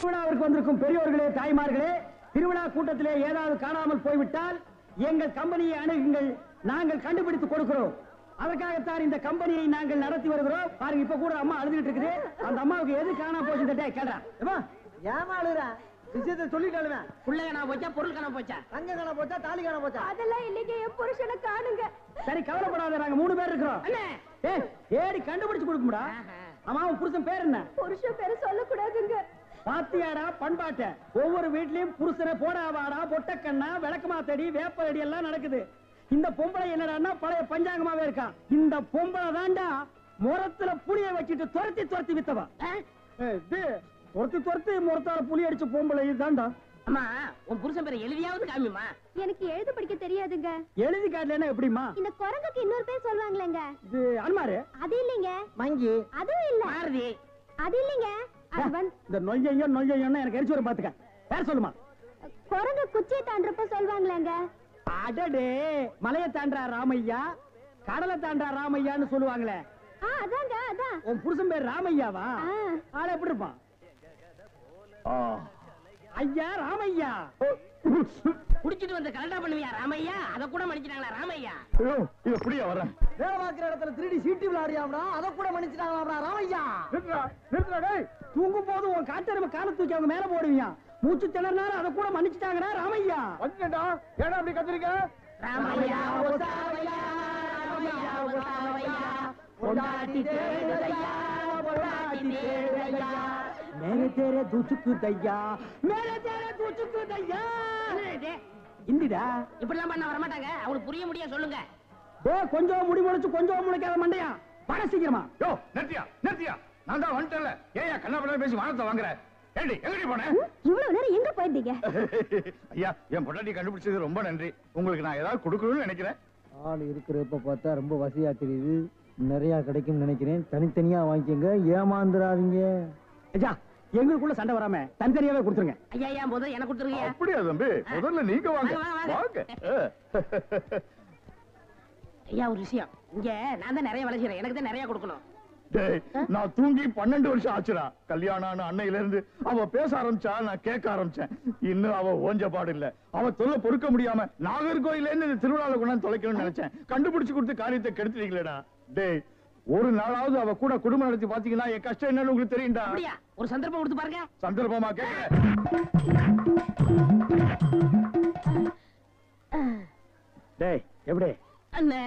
திருவிழாவிற்கு வந்திருக்கும் பெரியோர்களே, தாய்மார்களே, திருவிழா கூட்டத்திலே ஏதாவது காணாமல் போய்விட்டால் எங்கள் கம்பெனியை அணுகுங்கள், நாங்கள் கண்டுபிடித்து கொடுக்கிறோம். அதற்காகத்தான் இந்த கம்பெனியை நாங்கள் நடத்தி வருகிறோம். பாருங்க, இப்ப கூட அம்மா அழுதுகிட்டு இருக்குது. அந்த அம்மாவுக்கு எது காணாம போச்சு கேள்றா. ஏமா அழுறா? விஷயத்தை சொல்லிட்டாலுமே. புள்ள காணாம போச்சா, பொருள் காணாம போச்சா, தங்க காணாம போச்சா, தாலி காணாம போச்சா? அதெல்லாம் இல்லைங்க, என் புருஷனை காணுங்க. சரி, கவலைப்படாத, நாங்க 3 பேர் இருக்கிறோம். ஏடி கண்டுபிடிச்சு கொடுக்கும்டா. அம்மா, உன் புருஷன் பேர் என்ன? புருஷன் பேரு சொல்லக்கூடாதுங்க. பாத்தியாடா பண்பாட்ட, ஒவ்வொரு வீட்லயும் புருஷனை போடாவாடா, பொட்டக்கண்ணா, விளக்கமாத்தடி, வேப்படி எல்லாம் நடக்குது. இந்த பொம்பளை என்னடான்னா பழைய பஞ்சாங்கமாவே இருக்கான். இந்த பொம்பளை தாண்டா முரத்துல புளிய வச்சுட்டு துரத்தி துரத்தி வித்தவா. துரத்தி முரத்தால புளி அடிச்ச பொம்பளை தாண்டா. அம்மா, உன் புருஷன் பேரை எழுதியாவது காமிமா. எனக்கு எழுத படிக்க தெரியாதுங்க. எழுதி காட்டலன்னா எப்படிமா? இந்த குரங்குக்கு இன்னொரு பேர் சொல்லுவாங்களேங்க. இது அன்மாரு. அது இல்லைங்க. மங்கி. அதுவும் இல்ல. மாருதி. அது இல்லைங்க. இந்த நொய்யன்னு எனக்கு எரிச்சு வர பாத்துக்க. பேர் சொல்லுமா? குரங்கு குச்சியை தாண்டறப்ப சொல்லுவாங்களேங்க. அடடே, மலையை தாண்டா ராமையா, கடலை தாண்டா ராமையான்னு சொல்லுவாங்களே. அதாங்க, அதான். உன் புருஷன் பேர் ராமையாவா? ஆள எப்படி இருப்பான்? ஐயா ராமையா. குடிச்சிட்டு வந்து கலண்டா பண்ணுவியா ராமையா? அத கூட மன்னிச்சிட்டாங்களா ராமையா? இது புரிய வர வேலை பார்க்கிற இடத்துல 3D சீட்டு விளையாடியாம்டா, அதை கூட மன்னிச்சிட்டாங்களா ராமையா? தூங்கும் போது உன் காட்டெருமை கால தூக்கி அவங்க மேல போடுவீங்க. மூச்சு திணறினாலும் அதை கூட மன்னிச்சுட்டாங்கடா ராமையா. வந்துடா, ஏடா அப்படி கத்துறீங்க? ராமையா ஒசாவையா, ராமையா ஒசாவையா, பொண்டாட்டி தேடுதையா, பொண்டாட்டி தேடுதையா, மேரே தேரே தூச்சுக்கு தையா, மேரே தேரே தூச்சுக்கு தையா. இந்திடா இப்படிலாம் பண்ண வர மாட்டாங்க. அவங்களுக்கு புரிய முடியா சொல்லுங்க. கொஞ்சம் முடி முளைச்சு கொஞ்சம் முளைக்காத மண்டையா, பட சீக்கிரமா. யோ நிறுத்தியா நிறுத்தியா, நான் தான் வந்துட்டேன்ல. ஏயா கண்ணா பேசி வானத்தை வாங்குற? ஏண்டி எங்கடி போன? இவ்வளவு நேரம் எங்க போயிருந்தீங்க? ஐயா, என் பொண்டாட்டி கண்டுபிடிச்சது ரொம்ப நன்றி. உங்களுக்கு நான் ஏதாவது கொடுக்கணும்னு நினைக்கிறேன். ஆள் இருக்கிறப்ப பார்த்தா ரொம்ப வசதியா தெரியுது. நிறைய கிடைக்கும் நினைக்கிறேன். தனித்தனியா வாங்கிக்கங்க, ஏமாந்துடாதீங்க. ஐயா, எங்களுக்குள்ள சண்டை வராம தனித்தனியாவே கொடுத்துருங்க. ஐயா முதல்ல எனக்கு கொடுத்துருங்க. அப்படியா தம்பி? முதல்ல நீங்க வாங்க வாங்க. ஐயா, ஒரு விஷயம், இங்க நான் தான் நிறைய வேலை செய்யறேன், எனக்கு தான் நிறைய கொடுக்கணும். நான் தூங்கி 12 வருஷம் ஆச்சுடா. கல்யாணம் அன்னையில இருந்து அவ பேச ஆரம்பிச்சா, நான் கேட்க ஆரம்பிச்சேன். இன்னும் அவ ஓஞ்ச பாடு இல்ல. அவ தொல்லை பொறுக்க முடியாம நாகர்கோயில இருந்து திருவிழால கொண்டாந்து தொலைக்கணும்னு நினைச்சேன். கண்டுபிடிச்சு கொடுத்து காரியத்தை கெடுத்துட்டீங்களேடா. டேய், ஒரு நாளாவது அவ கூட குடும்பம் நடத்தி பாத்தீங்கன்னா என் கஷ்டம் என்னன்னு உங்களுக்கு தெரியும்டா. அப்படியா? ஒரு சந்தர்ப்பம் கொடுத்து பாருங்க. சந்தர்ப்பமா கேட்க? டேய் எப்படி? அண்ணே,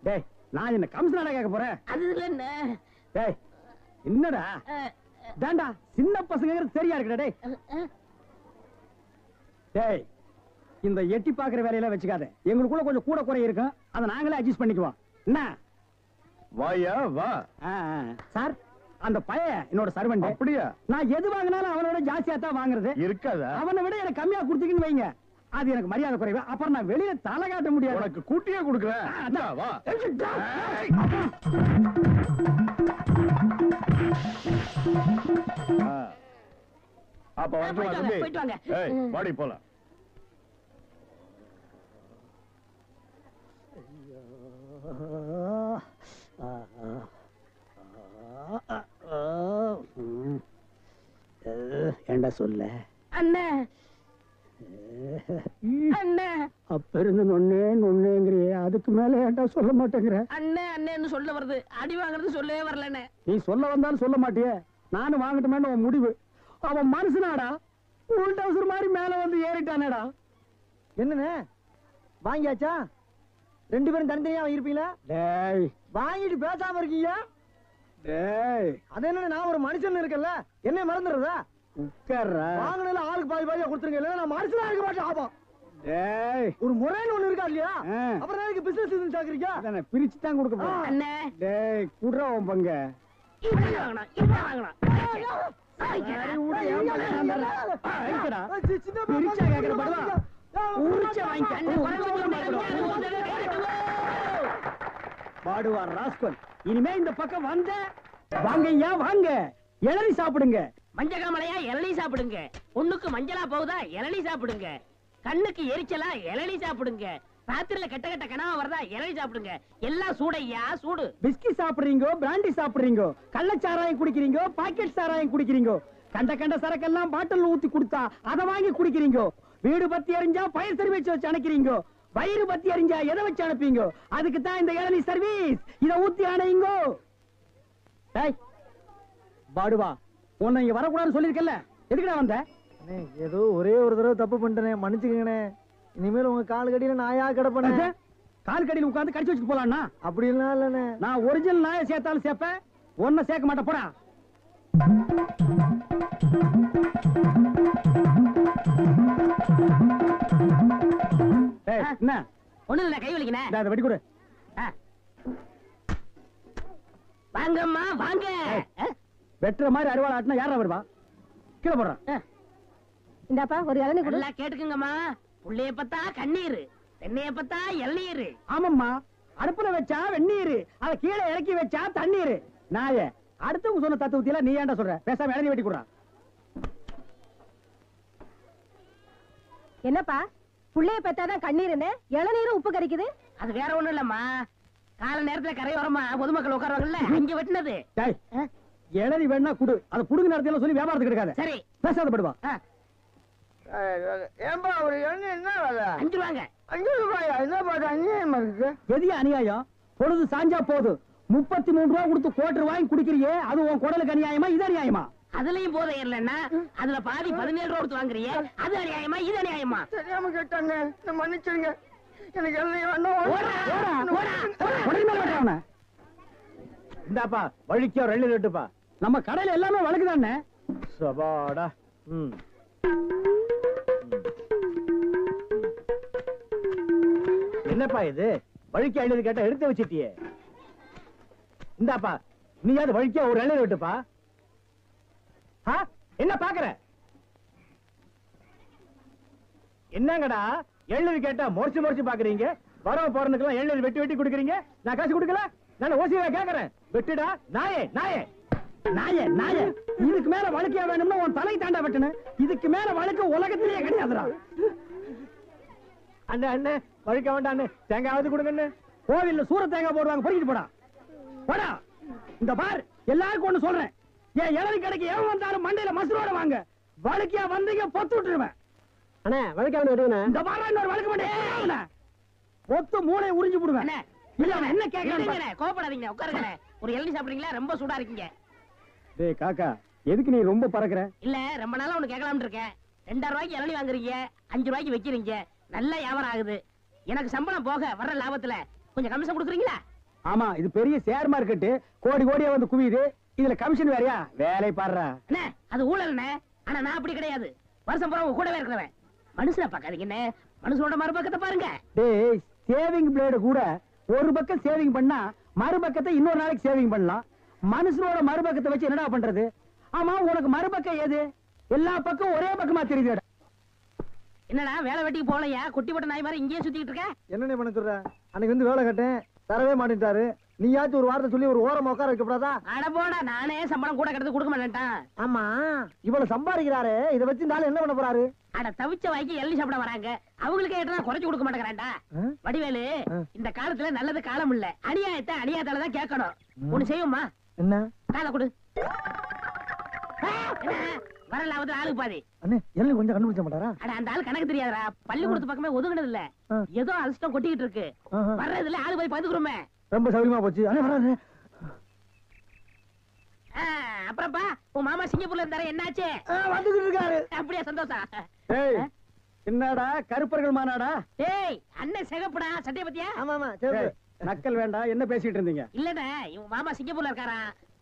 டேய், நான் என்ன கமிஷனரா கேட்க போறேன்? அது இல்ல அண்ணே. டேய், என்னடா தாண்டா சின்ன பசங்க சரியா இருக்குடா. டேய் டேய், இந்த எட்டி பாக்குற வேலையில வச்சுக்காத. எங்களுக்குள்ள கொஞ்சம் கூட குறை இருக்கும், அதை நாங்களே அட்ஜஸ்ட் பண்ணிக்குவோம். என்ன வாயா வா. சார், அந்த பையன் என்னோட சர்வெண்ட். அப்படியா? நான் எது வாங்கினாலும் அவனோட ஜாஸ்தியா தான் வாங்குறது. இருக்காதா? அவனை விட எனக்கு கம்மியா கொடுத்தீங்கன்னு வைங்க, அது எனக்கு மரியாதை குறைவு. அப்புறம் நான் வெளியில தலை காட்ட முடியாது. உனக்கு கூட்டியே கொடுக்குறேன். வா. அப்ப போயிட்டு வாங்க. வாடி போலாம். ஏண்டா சொல்ல அண்ணே, அண்ணே, அப்ப இருந்து நொன்னேங்கிறியே, அதுக்கு மேல ஏண்டா சொல்ல மாட்டேங்கிற? அண்ணே அண்ணேன்னு சொல்ல வருது, அடி வாங்குறது சொல்லவே வரலண்ணே. நீ சொல்ல வந்தாலும் சொல்ல மாட்டியே, நானும் வாங்கட்டுமேன்னு உன் முடிவு. அவன் மனுஷனாடா, உள்டவுசர் மாதிரி மேல வந்து ஏறிட்டானேடா. என்னண்ணே வாங்கியாச்சா? 2 பேரும் தனித்தனியா வாங்கிருப்பீங்களா? டேய், வாங்கிட்டு பேசாம இருக்கீங்க. டேய், அது என்ன, நான் ஒரு மனுஷன் இருக்கல, என்ன மறந்துடுறதா? உட்கார்றா. வாங்கினால ஆளுக்கு பாதி பாதியா கொடுத்துருங்க, இல்ல நான் மனுஷனா இருக்க மாட்டேன். ஆபம். டேய், ஒரு முறைன்னு ஒண்ணு இருக்கா இல்லையா? அப்புறம் எனக்கு பிசினஸ் சாக்குறீங்க. அதானே பிரிச்சு தான் கொடுக்க போறேன். அண்ணே, டேய், குடுறா உன் பங்க. இப்படி வாங்கணும், இப்படி வாங்கணும். பிரிச்சா கேக்குற படுவா, உரிச்சா பாடுவா ராஸ்கல். இனிமே இந்த பக்கம் வந்த வாங்கய்யா வாங்க, இளநீ சாப்பிடுங்க. மஞ்சள் காமலையா இளநீ சாப்பிடுங்க. பொண்ணுக்கு மஞ்சளா போகுதா இளநீ சாப்பிடுங்க. கண்ணுக்கு எரிச்சலா இளநீ சாப்பிடுங்க. ராத்திரில கெட்ட கெட்ட கனவா வரதா இளநீ சாப்பிடுங்க. எல்லாம் சூடையா சூடு. பிஸ்கி சாப்பிடுறீங்க, பிராண்டி சாப்பிடுறீங்க, கள்ளச்சாராயம் குடிக்கிறீங்க, பாக்கெட் சாராயம் குடிக்கிறீங்க. கண்ட கண்ட சரக்கெல்லாம் பாட்டில் ஊத்தி கொடுத்தா அதை வாங்கி குடிக்கிறீங்க. வீடு பத்தி எரிஞ்சா பயிர் சர்வீஸ் வச்சு அணைக்கிறீங்க. வயிறு பத்தி எரிஞ்சா எதை வச்சு அனுப்பீங்க? அதுக்கு தான் இந்த இளநீ சர்வீஸ். இத ஊத்தி அணையுங்க. பாடுவா, உன்னை இங்க வரக்கூடாதுன்னு சொல்லிருக்கல, எதுக்குடா வந்த? அண்ணே, ஏதோ ஒரே ஒரு தடவை தப்பு பண்ணிட்டேனே, மன்னிச்சுக்கங்கண்ணே. இனிமேல் உங்க கால் கடியில நாயா கிடப்பேன். கால் கடியில் உட்கார்ந்து கடிச்சு வச்சுட்டு போலாம்னா? அப்படி எல்லாம் இல்லண்ணே. நான் ஒரிஜினல் நாயை சேர்த்தாலும் சேர்ப்பேன், ஒன்ன சேர்க்க மாட்டேன். போடா. என்ன ஒண்ணு இல்ல, கை வலிக்கிறேன். அதை வெடி கொடு. வாங்கம்மா வாங்க. வெட்டுற மாதிரி அறுவாள் ஆட்டினா யாரா வருவா? கீழே போடுறான். இந்தாப்பா ஒரு இளநீ கொடு. நல்லா கேட்டுக்குங்கம்மா. புள்ளைய பத்தா கண்ணீர், தென்னைய பத்தா இளநீர். ஆமாம்மா, அடுப்புல வச்சா வெந்நீர், அத கீழே இறக்கி வச்சா தண்ணீர். நாயே, அடுத்தவங்க சொன்ன தத்துவத்தில நீ ஏன்டா சொல்ற? பேசாம இளநீ வெட்டி கொடுறா. என்னப்பா புள்ளைய பெத்தாதான் கண்ணீருன்னு இளநீரும் உப்பு கறிக்குது? அது வேற ஒண்ணும் இல்லம்மா, கால நேரத்துல கரையோரமா பொதுமக்கள் உட்காருவாங்கல்ல, அங்க வெட்டினது. இளநீ வேணா குடு, அதை புடுங்க நேரத்துல சொல்லி வியாபாரத்துக்கு எடுக்காத. சரி பேசாத படுவா. ஏன்பா ஒரு எண்ணெய் என்ன வேலை? 5 ரூபாங்க. 5 ரூபாயா? என்ன பாட்டு அநியாயமா இருக்கு. எதிய அநியாயம்? பொழுது சாஞ்சா போது 33 ரூபா கொடுத்து கோட்டர் வாங்கி குடிக்கிறியே, அது உன் குடலுக்கு அநியாயமா? இது அநியாயமா? அதுலயும் போதை இல்லன்னா அதுல பாதி 17 ரூபா கொடுத்து வாங்குறியே, அது அநியாயமா இது அநியாயமா? தெரியாம கேட்டாங்க, மன்னிச்சிருங்க. எனக்கு எல்லாம் இந்தாப்பா வழிக்கோ 2 ரெட்டுப்பா. நம்ம கடையில எல்லாமே வழக்குதானே. சபாடா. என்னப்பா இது? வழிக்கு 50 கேட்டா எடுத்து வச்சிட்டியே. இந்தாப்பா நீயாவது வழிக்கோ ஒரு 2 ரெட்டுப்பா. என்ன பாக்குற? என்னங்கடா 70 கேட்டா மொறிச்சு மொறிச்சு பாக்குறீங்க? வரவ போறதுக்கெல்லாம் 70 வெட்டி வெட்டி கொடுக்குறீங்க. நான் காசு கொடுக்கல, நான் ஓசியா கேக்குறேன். வெட்டுடா நாயே நாயே நாயே நாயே. இதுக்கு மேல வழக்கியா வேணும்னா உன் தலை தாண்டா வெட்டணும். இதுக்கு மேல வழக்கு உலகத்திலேயே கிடையாதுடா. அண்ணே அண்ணே வழிக்க வேண்டாம் அண்ணே, தேங்காவது கொடுங்க. கோவில்ல சூர தேங்காய் போடுவாங்க, பொறிக்கிட்டு போடா போடா. இந்த பார், எல்லாருக்கும் ஒண்ணு சொல்றேன், ஏன் இளநீ கடைக்கு எவன் வந்தாலும் மண்டையில மசுரோட வாங்க. வழக்கியா வந்தீங்க பொத்து விட்டுருவேன். அண்ணே வழக்க வேணும். இந்த பாரு, இன்னொரு வழக்கு மாட்டேன், பொத்து மூளை உறிஞ்சு போடுவேன். என்ன கேட்கறேன்? கோபப்படாதீங்க, உட்காருங்க. ஒரு இளநீ சாப்பிடுறீங்களா? ரொம்ப சூடா இருக்கீங்க. டேய் காக்கா, எதுக்கு நீ ரொம்ப பறக்குற? இல்ல, ரொம்ப நாளா ஒண்ணு கேட்கலாம்னு இருக்கேன். 2 ரூபாய்க்கு இளநீ வாங்குறீங்க, 5 ரூபாய்க்கு வைக்கிறீங்க, நல்ல வியாபாரம் ஆகுது. எனக்கு சம்பளம் போக வர்ற லாபத்துல கொஞ்சம் கமிஷன் கொடுக்குறீங்களா? ஆமா, இது பெரிய ஷேர் மார்க்கெட், கோடி கோடியா வந்து குவியுது. இதுல கமிஷன் வேறையா? வேலை பாடுறா. என்ன அது ஊழல்னே? ஆனா நான் அப்படி கிடையாது. வருஷம் பூரா உங்க கூடவே இருக்கிறவன். மனுஷனை பாக்காதீங்க, என்ன மனுஷனோட மறுபக்கத்தை பாருங்க. டேய், சேவிங் பிளேடு கூட ஒரு பக்கம் சேவிங் பண்ணா மறுபக்கத்தை இன்னொரு நாளைக்கு சேவிங் பண்ணலாம். மனுஷனோட மறுபக்கத்தை வச்சு என்னடா பண்றது? ஆமா, உனக்கு மறுபக்கம் ஏது? எல்லா பக்கம் ஒரே பக்கமா தெரியுது. என்னடா வேலை வெட்டிக்கு போலையா? குட்டி போட்ட நாய் மாதிரி இங்கேயே சுத்திட்டு இருக்க? என்னண்ணே பண்ண சொல்ற? அன்னைக்கு வந்து வேலை கட்டேன், தரவே மாட்டேன்ட்டாரு. நீயாச்சும் ஒரு வார்த்தை சொல்லி ஒரு ஓரமா உட்கார வைக்கப்படாதா? அட போடா, நானே சம்பளம் கூட கிடந்து கொடுக்க மாட்டேன்ட்டான். ஆமா, இவ்வளவு சம்பாதிக்கிறாரு, இதை வச்சு இந்த ஆளு என்ன பண்ண போறாரு? அட தவிச்ச வாய்க்கு எள்ளி சாப்பிட வராங்க, அவங்களுக்கு ஏற்றா குறைச்சு கொடுக்க மாட்டேங்கிறான்டா. வடிவேலு, இந்த காலத்துல நல்லது காலம் இல்ல, அநியாயத்தை அநியாயத்தாலதான் கேட்கணும். ஒண்ணு செய்வோமா? என்ன? காலை கொடு. வரலாவது ஆளுக்கு பாதி. அண்ணே எல்லாம் கொஞ்சம் கண்டுபிடிச்ச மாட்டாரா? அட அந்த ஆள் கணக்கு தெரியாதா? பள்ளிக்கூடத்து பக்கமே ஒதுங்கினது இல்ல, ஏதோ அலட்சியம் கொட்டிக்கிட்டு இருக்கு. வர்றதுல ஆளு போய் பாத்துக்கிறோமே. ரொம்ப சௌரியமா போச்சு. அண்ணே வராரு. அப்புறப்பா உன் மாமா சிங்கப்பூர்ல இருந்தாரு, என்னாச்சு? வந்துகிட்டு இருக்காரு. அப்படியே சந்தோஷம். ஏய், என்னடா கருப்பர்கள் மாநாடா? ஏய், அண்ணன் சிகப்புடா, சட்டைய பத்தியா? ஆமா ஆமா சரி. நக்கல் வேண்டாம். என்ன பேசிட்டு இருந்தீங்க? இல்லடா, இவன் மாமா சிங்கப்பூர்ல இருக்காரா,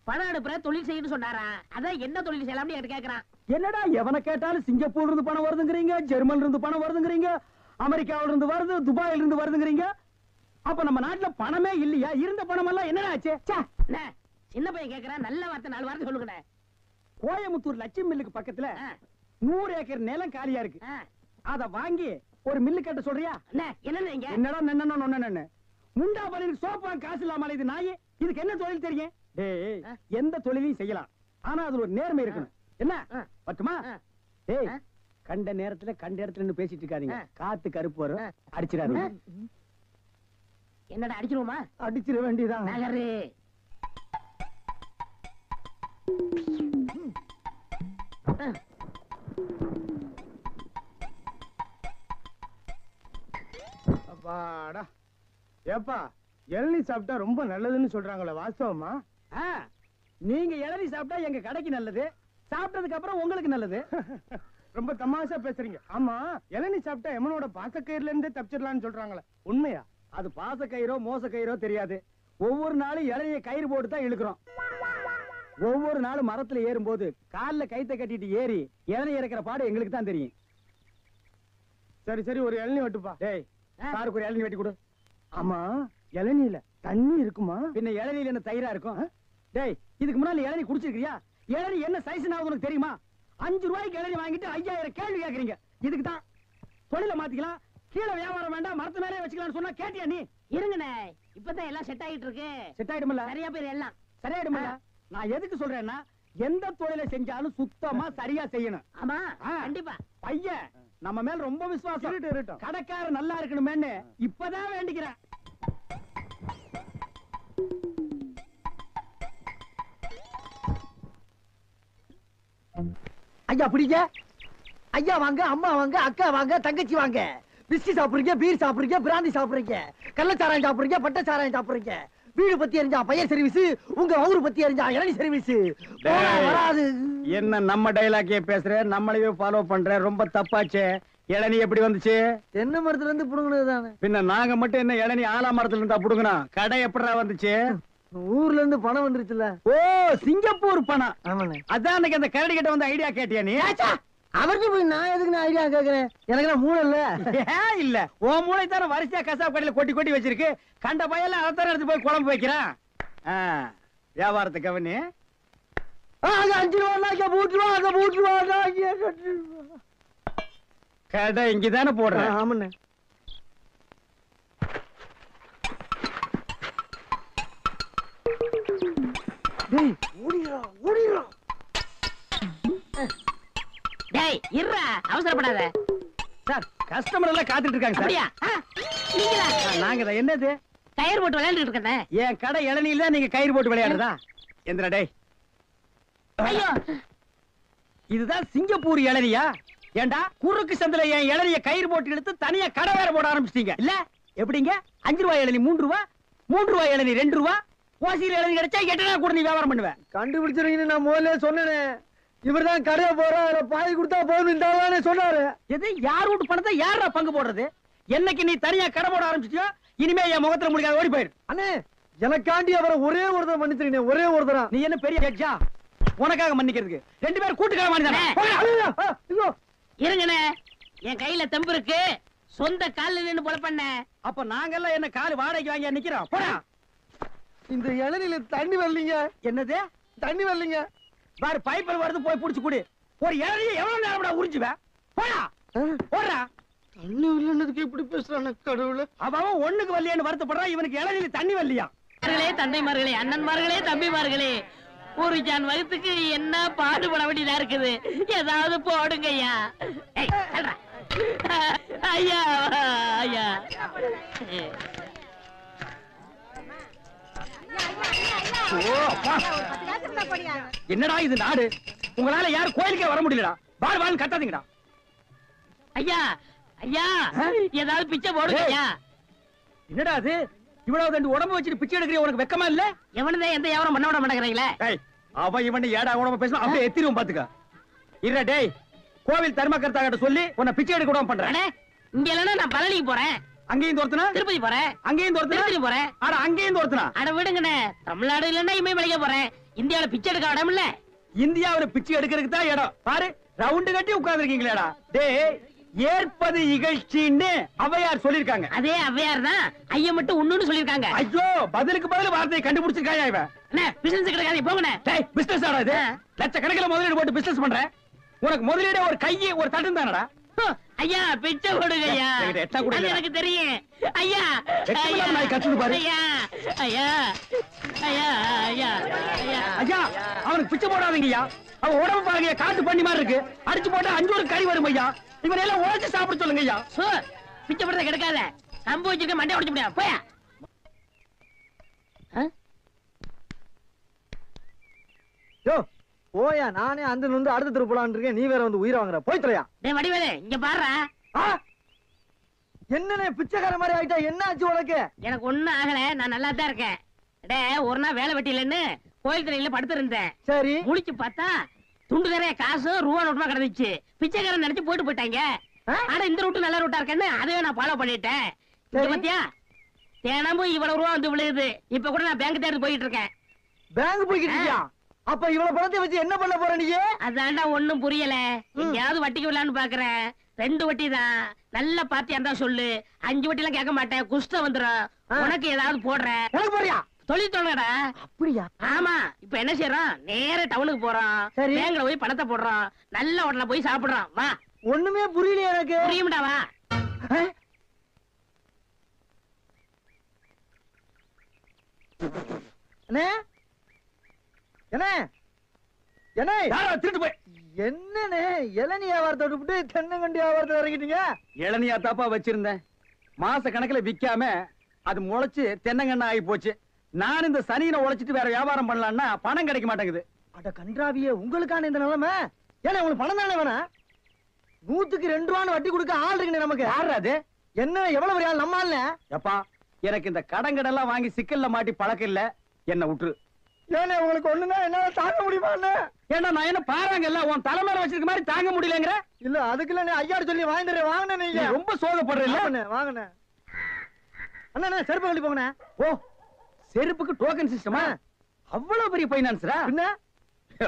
பணம் அனுப்புற தொழில் செய்யணும்னு சொன்னாரா. அதான் என்ன தொழில் செய்யலாம்னு என்கிட்ட கேக்குறான். என்னடா எவனை கேட்டாலும் சிங்கப்பூர்ல இருந்து பணம் வருதுங்கிறீங்க, ஜெர்மன்ல இருந்து பணம் வருதுங்கிறீங்க, அமெரிக்காவில இருந்து வருது, துபாயில இருந்து வருதுங்கிறீங்க. அப்ப நம்ம நாட்டுல பணமே இல்லையா? இருந்த பணம் எல்லாம் என்னடா ஆச்சு? சின்ன பையன் கேக்குறான், நல்ல வார்த்தை 4 வார்த்தை சொல்லுங்க. கோயம்புத்தூர் லட்சுமி மில்லுக்கு பக்கத்துல 100 ஏக்கர் நிலம் காலியா இருக்கு. அத வாங்கி ஒரு மில்லு கட்ட சொல்றியா? என்னடா நன்னன்னு முண்டா பலிக்கு சோப்பா காசு இல்லாம இது நாயே. இதுக்கு என்ன தொழில் தெரியும்? டேய், எந்த தொழிலையும் செய்யலாம், ஆனா அதுல ஒரு நேர்மை இருக்கணும். என்ன பட்டுமா? டேய், கண்ட நேரத்துல கண்ட இடத்துல நின்னு பேசிட்டு இருக்காதீங்க. காத்து கருப்பு வரும், அடிச்சிடாதீங்க. என்னடா அடிச்சிருவோமா? அடிச்சிட வேண்டியதான். நகரு. அப்பாடா. ஏப்பா இளநீ சாப்பிட்டா ரொம்ப நல்லதுன்னு சொல்றாங்களே, வாஸ்தவமா? நீங்க இளநீ சாப்பிட்டா எங்க கடைக்கு நல்லது, சாப்பிட்டதுக்கு அப்புறம் உங்களுக்கு நல்லது. ரொம்ப தமாஷா பேசுறீங்க. ஆமா, இளநீ சாப்பிட்டா எமனோட பாசக்கயிறுல இருந்தே தப்பிச்சிடலாம்னு சொல்றாங்களே, உண்மையா? அது பாச கயிறோ மோச கயிறோ தெரியாது. ஒவ்வொரு நாளும் இளநிய கயிறு போட்டு தான் இழுக்கிறோம். ஒவ்வொரு நாளும் மரத்துல ஏறும்போது கால்ல கைத்த கட்டிட்டு ஏறி இளநீ இறக்கிற பாடு எங்களுக்கு தான் தெரியும். சரி சரி, ஒரு இளநீ வெட்டுப்பா. டேய், சாருக்கு ஒரு இளநீ வெட்டி கொடு. ஆமா, இளநீல தண்ணி இருக்குமா? பின்ன இளநீல என்ன தயிரா இருக்கும்? டேய், இதுக்கு முன்னால இளநீ குடிச்சிருக்கியா? இளநீ என்ன சைஸ் உனக்கு தெரியுமா? 5 ரூபாய்க்கு இளநீ வாங்கிட்டு 5000 கேள்வி கேக்குறீங்க. இதுக்கு தான் தொழில மாத்திக்கலாம், கீழே வியாபாரம் வேண்டாம், மரத்து மேலே வச்சுக்கலாம்னு சொன்னா கேட்டியா நீ? இருங்கண்ணே, இப்பதான் எல்லாம் செட் ஆகிட்டு இருக்கு. செட் ஆயிடுமில்ல? சரியா பேர் எல்லாம் சரியாயிடுமில்ல? நான் எதுக்கு சொல்றேன்னா, எந்த தொழிலை செஞ்சாலும் சுத்தமா சரியா செய்யணும். ஆமா, ஆ. கண்டிப்பா. பையன் நம்ம மேல ரொம்ப விசுவாசம். இருட்டும், இருட்டும். கடைக்காரர் நல்லா இருக்கணுமேன்னு இப்பதான் வேண்டிக்கிறேன். ஐயா பிடிங்க. ஐயா வாங்க, அம்மா வாங்க, அக்கா வாங்க, தங்கச்சி வாங்க. பிஸ்கி சாப்பிடுறீங்க, பீர் சாப்பிடுறீங்க, பிராந்தி சாப்பிடுறீங்க, கள்ளச்சாராயம் சாப்பிடுறீங்க, பட்ட சாராயம் சாப்பிடுறீங்க. வீடு பத்தி எரிஞ்சா பையன் சர்வீஸ், உங்க ஊரு பத்தி எரிஞ்சா இளநீ சர்வீஸ். வராது. என்ன நம்ம டைலாக்கே பேசுற, நம்மளையே ஃபாலோ பண்ற, ரொம்ப தப்பாச்சே. இளநீ எப்படி வந்துச்சு? தென்னை மரத்துல இருந்து புடுங்கினது தானே. பின்ன நாங்க மட்டும் என்ன இளநீ ஆலா மரத்துல இருந்தா புடுங்கணும்? கடை எப்படிடா வந்துச்சு? ஊர்ல இருந்து பணம் வந்துருச்சுல. ஓ, சிங்கப்பூர் பணம். ஆமாண்ணே. அதான் அன்னைக்கு அந்த கரடி கிட்ட வந்து ஐடியா கேட்டியா நீ? அவர்கிட்ட போய் நான் எதுக்கு ஐடியா கேக்குறேன்? எனக்கு நான் மூளை இல்ல. ஏன் இல்ல? உன் மூளை தான வரிசையா கசாப் கடையில கொட்டி கொட்டி வச்சிருக்கு. கண்ட பையெல்லாம் அதைத்தானே எடுத்து போய் குழம்பு வைக்கிறான். வியாபாரத்தை கவனி. அங்க 5 ரூபா அங்க போட்டுருவா, அங்க போட்டுருவா. கடை இங்கதானே போடுறேன். ஆமாண்ணே. டேய், ஓடிரா ஓடிரா. டேய், இருடா, அவசரப்படாத. சார், கஸ்டமர் எல்லாம் காத்துட்டு இருக்காங்க சார். அப்படியா? நீங்களா? நாங்க தான். என்னது? கயிறு போட்டு விளையாண்டுட்டு இருக்கேன். என் கடை இளநீல தான் நீங்க கயிறு போட்டு விளையாடுறதா? எந்திரா டேய். ஐயோ, இதுதான் சிங்கப்பூர் இளநியா? ஏண்டா குறுக்கு சந்தில என் இளநிய கயிறு போட்டு இழுத்து தனியா கடை வேற போட ஆரம்பிச்சிட்டீங்க இல்ல? எப்படிங்க? 5 ரூபாய் இளநீ 3 ரூபா, 3 ரூபாய் இளநீ 2 ரூபா, ஓசியில் இளநீ கிடைச்சா 8 நாள் கூட நீ வியாபாரம் பண்ணுவேன். கண்டுபிடிச்சிருக்கீங்க. நான் முதல்ல சொன்னேனே, இவர்தான் கடையை போற பாய் கொடுத்தா போதும் சொன்னாரு. எது? யார் வீட்டு பணத்தை யாரா பங்கு போடுறது? என்னைக்கு நீ தனியா கடை போட ஆரம்பிச்சிட்டியோ இனிமே என் முகத்துல முடிக்காத, ஓடி போயிரு. அண்ணே, எனக்காண்டி அவரை ஒரே ஒருத்தர் மன்னிச்சிருக்கீங்க, ஒரே ஒருத்தரா. நீ என்ன பெரிய ஜட்ஜா உனக்காக மன்னிக்கிறதுக்கு? 2 பேரும் கூட்டுக்கார மாட்டானே. இருங்கண்ணே, என் கையில தெம்பு இருக்கு, சொந்த கால்ல நின்னு போல பண்ண. அப்ப நாங்கெல்லாம் என்ன கால் வாடகைக்கு வாங்கி நிக்கிறோம்? போடா. இந்த இளநில தண்ணி வரலீங்க. என்னது? தண்ணி வரலீங்க. பாரு, பைப்பில் வருது, போய் புடிச்சு குடி. ஒரு இளநிய எவ்வளவு நேரம் உறிஞ்சுவேன்? போடா, போடுறா. தண்ணி வரலன்னதுக்கு எப்படி பேசுறானே கடவுளே. அவன் ஒண்ணுக்கு வரலையான்னு வருத்தப்படுறான், இவனுக்கு இளநில தண்ணி வரலையா? தந்தைமார்களே, அண்ணன்மார்களே, தம்பிமார்களே, ஒரு ஜான் வகுத்துக்கு என்ன பாடுபட வேண்டியதா இருக்குது. ஏதாவது போடுங்க ஐயா. ஏய், தள்ளுடா. ஐயா ஐயா. ஓ, அப்பா. என்னடா இது நாடு? உங்களால யாரும் கோயிலுக்கே வர முடியலடா. வாழ் வாழ் கத்தாதீங்கடா. ஐயா ஐயா, ஏதாவது பிச்சை போடுங்க ஐயா. என்னடா அது? இவ்வளவு தண்டு உடம்பு வச்சுட்டு பிச்சை எடுக்கிற உனக்கு வெக்கமா இல்ல? எவனதே எந்த வியாபாரம் பண்ண விட மாட்டேங்கிறீங்களே. டேய், அவன் இவன் ஏடா உடம்பு பேசணும், அப்படியே எத்திரும் பாத்துக்க. இல்ல டேய், கோவில் தர்மகர்த்தா கிட்ட சொல்லி உன்னை பிச்சை எடுக்க விடாம பண்றேன். அண்ணே, இங்க இல்லன்னா நான் பழனிக்கு போறேன், அங்கேயும் தோர்த்தனா, திருப்பதி போறேன், அங்கேயும் தோர்த்தனா, திருப்பதி போறேன். அட அங்கேயும் தோர்த்தனா. அட விடுங்கண்ணே, தமிழ்நாடு இல்லன்னா இமயமலைக்கு போறேன். இந்தியாவில பிச்சை எடுக்க இடம் இல்ல. இந்தியாவுல பிச்சை எடுக்கிறதுக்கு தான் இடம். பாரு, ரவுண்டு கட்டி உட்கார்ந்துருக்கீங்களேடா. டேய், ஏற்பது இகழ்ச்சின்னு அவையார் சொல்லிருக்காங்க. அதே அவ்வையார் தான் ஐயா மட்டும் ஒண்ணுன்னு சொல்லிருக்காங்க. ஐயோ, பதிலுக்கு பதில் வார்த்தையை கண்டுபிடிச்சிருக்காயா இவன்? அண்ணே, பிசினஸ் கிடைக்காது, போங்கண்ணே. டேய், பிசினஸ் ஆடா இது? லட்சக்கணக்கில் முதலீடு போட்டு பிசினஸ் பண்றேன். உனக்கு முதலீடு ஒரு கையை ஒரு தட்டும் தானடா. ஐயா, பிச்சை போடுங்க ஐயா. என்கிட்ட எட்டா கூட அது இல்ல. எனக்கு தெரியும். ஐயா வெட்கமில்லாம நாய் கத்துது பாரு. ஐயா ஐயா ஐயா ஐயா ஐயா. ஐயா, அவனுக்கு பிச்சை போடாதீங்கய்யா. அவன் உடம்பு பாருங்க, காட்டு பண்ணி மாதிரி இருக்கு. அடிச்சு போட்டா 5 ஒரு கறி வரும் ஐயா. இவனை எல்லாம் உழைச்சு சாப்பிட சொல்லுங்க ஐயா. சோ, பிச்சை போடுறத கெடுக்காத. கம்பு வச்சிருக்க மண்டை உடைச்சு முடியாது, போயா. யோ, போயா, நானே அந்த வந்து அடுத்த தெரு போலான்னு இருக்கேன். நீ வேற வந்து உயிரை வாங்குற. போய் தொலையா. டேய் வடிவேலு இங்க பாருடா. என்னண்ணே பிச்சைக்கார மாதிரி ஆயிட்டா? என்ன ஆச்சு உனக்கு? எனக்கு ஒண்ணும் ஆகல, நான் நல்லா தான் இருக்கேன். டேய் ஒரு நாள் வேலை வெட்டிலன்னு கோயில் திரையில படுத்து இருந்தேன். சரி. முழிச்சு பார்த்தா துண்டு நிறைய காசு ரூபா நோட்டுமா கிடந்துச்சு. பிச்சைக்காரன் நினைச்சு போயிட்டாங்க. ஆனா இந்த ரூட்டு நல்ல ரூட்டா இருக்கேன்னு அதையே நான் ஃபாலோ பண்ணிட்டேன். பாத்தியா, தினமும் இவ்வளவு ரூபா வந்து விழுகுது. இப்ப கூட நான் பேங்க் தேடி போயிட்டு இருக்கேன். பேங்க் போய்கிட்டு இருக்கியா? அப்ப இவ்வளவு பணத்தை வச்சு என்ன பண்ண போற நீ? அதான்டா ஒண்ணும் புரியல. எங்கயாவது வட்டிக்கு விடலான்னு பாக்குறேன். 2 வட்டி தான். நல்ல பார்ட்டியா இருந்தா சொல்லு. 5 வட்டி எல்லாம் கேட்க மாட்டேன். குஷ்டம் வந்துடும். உனக்கு ஏதாவது போடுறேன். எனக்கு போறியா? தொழில் தொடங்கடா. அப்படியா? ஆமா. இப்ப என்ன செய்யறோம்? நேர டவுனுக்கு போறோம். பேங்க்ல போய் பணத்தை போடுறோம். நல்ல ஹோட்டல்ல போய் சாப்பிடுறோம். வா. ஒண்ணுமே புரியல எனக்கு. புரியும்டா வா. அண்ணே என்ன என்ன திருட்டு போய் என்னண்ணே இளநீ வியாபாரத்தை விட்டு தென்னங்கண்டி வியாபாரத்தை இறங்கிட்டீங்க? இளநியா தாப்பா வச்சிருந்தேன். மாச கணக்குல விக்காம அது முளைச்சு தென்னங்கண்ணா ஆகி போச்சு. நான் இந்த சனியின உழைச்சிட்டு வேற வியாபாரம் பண்ணலாம்னா பணம் கிடைக்க மாட்டேங்குது. அட கன்றாவியே, உங்களுக்கான இந்த நிலைமை. ஏன்னா உங்களுக்கு பணம் தானே வேணாம்? 100க்கு 2 ரூபான்னு வட்டி கொடுக்க ஆள் இருக்குண்ணே நமக்கு. யாரு அது? என்ன எவ்வளவு பெரிய ஆள் நம்ம ஆள்ல? எப்பா எனக்கு இந்த கடங்கடெல்லாம் வாங்கி சிக்கல்ல மாட்டி பழக்கம் இல்ல. என்ன விட்டுரு. ஏன்னா உங்களுக்கு ஒண்ணுன்னா என்னால தாங்க முடியுமா? ஏன்னா நான் என்ன பாருங்கல்ல உன் தலைமையில வச்சிருக்க மாதிரி தாங்க முடியலங்கிற. இல்ல அதுக்குள்ள ஐயாடு சொல்லி வாங்கிடுறேன். வாங்கினே நீங்க ரொம்ப சோகப்படுறீல்ல. வாங்கினேன். அண்ணா செருப்பு கழட்டி போங்கண்ணே. ஓ செருப்புக்கு டோக்கன் சிஸ்டமா? அவ்வளவு பெரிய பைனான்ஸ்ரா? என்ன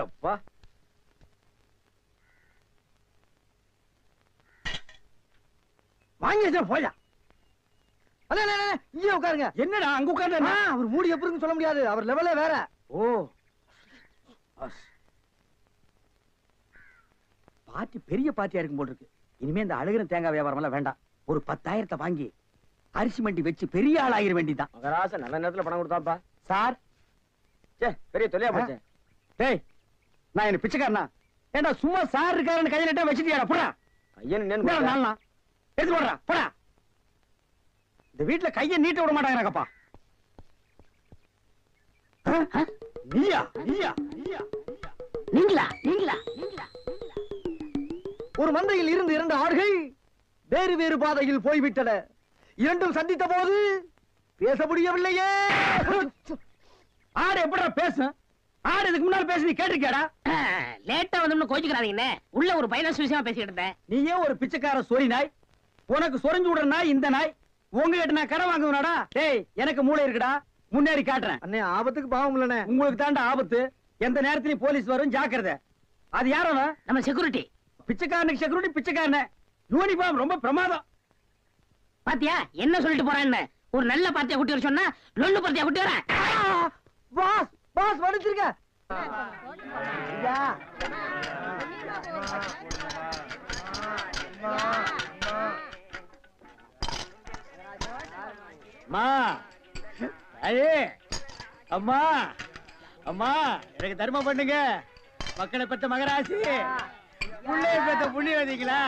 அப்பா வாங்கி போயா. அண்ணா இங்கே உட்காருங்க. என்னடா அங்க உட்கார்ந்து? அவர் மூடி எப்படி இருக்குன்னு சொல்ல முடியாது. அவர் லெவலே வேற. ஓ பார்ட்டி பெரிய பார்ட்டியா இருக்கும் போல இருக்கு. இனிமே இந்த அழுகிற தேங்காய் வியாபாரம் எல்லாம் வேண்டாம். ஒரு 10,000 வாங்கி அரிசி மண்டி வச்சு பெரிய ஆள் ஆகிற வேண்டிதான். மகராச நல்ல நேரத்துல பணம் கொடுத்தாப்பா. சார் பெரிய தொலையா போச்சு. டேய் நான் என்ன பிச்சைக்காரனா? ஏண்டா சும்மா சார் இருக்காருன்னு கையில நட்டா வச்சிட்டியாடா? போடா ஐயன் நாளா எடுத்து போடுறா. போடா. இந்த வீட்டுல கையை நீட்ட விட மாட்டாங்கப்பா. நீயா நீயா நீயா நீங்களா நீங்களா நீங்களா? ஒரு மந்தையில் இருந்து 2 ஆடுகள் வேறு வேறு பாதையில் போய்விட்டன. இரண்டும் சந்தித்த போது பேச முடியவில்லையே. ஆடு எப்படா பேசும்? ஆடு இதுக்கு முன்னால பேசி நீ கேட்டிருக்கியாடா? லேட்டா வந்து கோச்சுக்கிறாதீங்கண்ணே. உள்ள ஒரு பைனான்ஸ் விஷயமா பேசிக்கிட்டு இருந்தேன். நீயே ஒரு பிச்சைக்கார சொறி நாய். உனக்கு சொரிஞ்சு விடுற நாய் இந்த நாய். உங்ககிட்ட நான் கடன் வாங்குவனாடா? டேய் எனக்கு மூளை இருக்குடா. முன்னேறி காட்டுறேன். அண்ணே ஆபத்துக்கு பாவம் இல்லனே. உங்களுக்கு தாண்டா ஆபத்து. எந்த நேரத்திலயும் போலீஸ் வரும், ஜாக்கிரதை. அது யாரவ? நம்ம செக்யூரிட்டி. பிச்சைக்காரனுக்கு செக்யூரிட்டி பிச்சைக்காரன. யூனிஃபார்ம் ரொம்ப பிரமாதம். பாத்தியா என்ன சொல்லிட்டு போறான்னு? ஒரு நல்ல பார்ட்டியா கூட்டி வர சொன்னா லொல்லு பார்ட்டியா கூட்டி வர. பாஸ் பாஸ் வடிச்சிருக்க. அம்மா ஐயே அம்மா அம்மா எனக்கு தர்மம் பண்ணுங்க. மக்களை பெற்ற மகராசி, புள்ளைய பெற்ற புண்ணியவதிங்களா,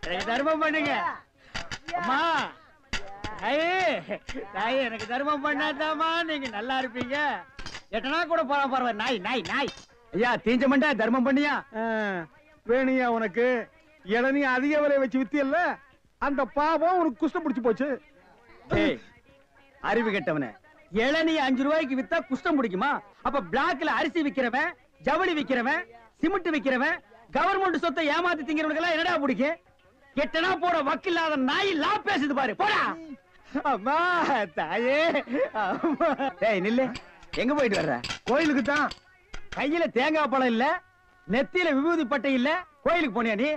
எனக்கு தர்மம் பண்ணுங்க. அம்மா ஐயே தாயே எனக்கு தர்மம் பண்ணாதாமா நீங்க நல்லா இருப்பீங்க. எட்டனா கூட போறான் பாருவ. நாய் நாய் நாய். ஐயா தீஞ்ச மண்டா தர்மம் பண்ணியா? வேணியா உனக்கு இளநீ அதிக விலை வச்சு வித்தியல்ல, அந்த பாவம் உனக்கு குஷ்டம் பிடிச்சு போச்சு. ஏய் அறிவு கெட்டவனே, இளநீ 5 ரூபாய்க்கு வித்தா குஷ்டம் பிடிக்குமா? அப்ப பிளாக்ல அரிசி விக்கிறவன், ஜவுளி விக்கிறவன், சிமெண்ட் விக்கிறவன், கவர்மெண்ட் சொத்தை ஏமாத்தி திங்கிறவனுக்கு எல்லாம் என்னடா பிடிக்கும்? எட்டனா போற வக்கில்லாத நாய் லா பேசுது பாரு. போடா. அம்மா தாயே அம்மா. டேய் நில்லு. எங்க போயிட்டு வர்ற? கோயிலுக்கு தான். கையில தேங்காய் பழம் இல்ல, நெத்தியில விபூதி பட்டை இல்ல, கோயிலுக்கு போனியா நீ?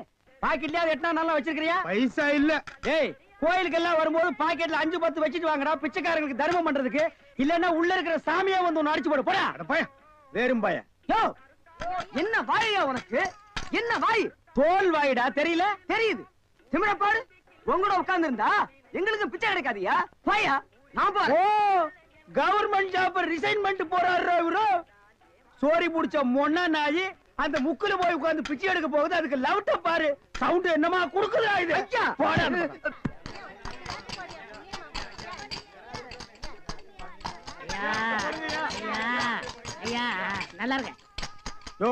பாக்கெட்லயாவது எட்டனா நல்லா வச்சிருக்கிறியா? பைசா இல்ல. டேய் கோயிலுக்கு எல்லாம் வரும்போது பாக்கெட்ல 5-10 வச்சிட்டு வாங்கடா, பிச்சைக்காரங்களுக்கு தர்மம் பண்றதுக்கு. இல்லன்னா உள்ள இருக்கிற சாமியா வந்து ஒன்னு அடிச்சு போடு. போடா. வேறும் பய. யோ என்ன வாயா உனக்கு? என்ன வாய்? தோல் வாயிடா. தெரியல? தெரியுது. திமிர பாரு. உங்களோட உட்கார்ந்து இருந்தா எங்களுக்கு பிச்சை கிடைக்காதியா? வாயா நான் பாரு. ஓ கவர்மெண்ட் ஜாப் ரிசைன்மென்ட் போறாரு இவரு. சோரி புடிச்ச மொண்ணா நாயி அந்த முக்குல போய் உட்கார்ந்து பிச்சை எடுக்க போகுது. அதுக்கு லவுட்ட பாரு. சவுண்ட் என்னமா குடுக்குதா இது? போடா. ஐயா ஐயா ஐயா நல்லா இருக்க. யோ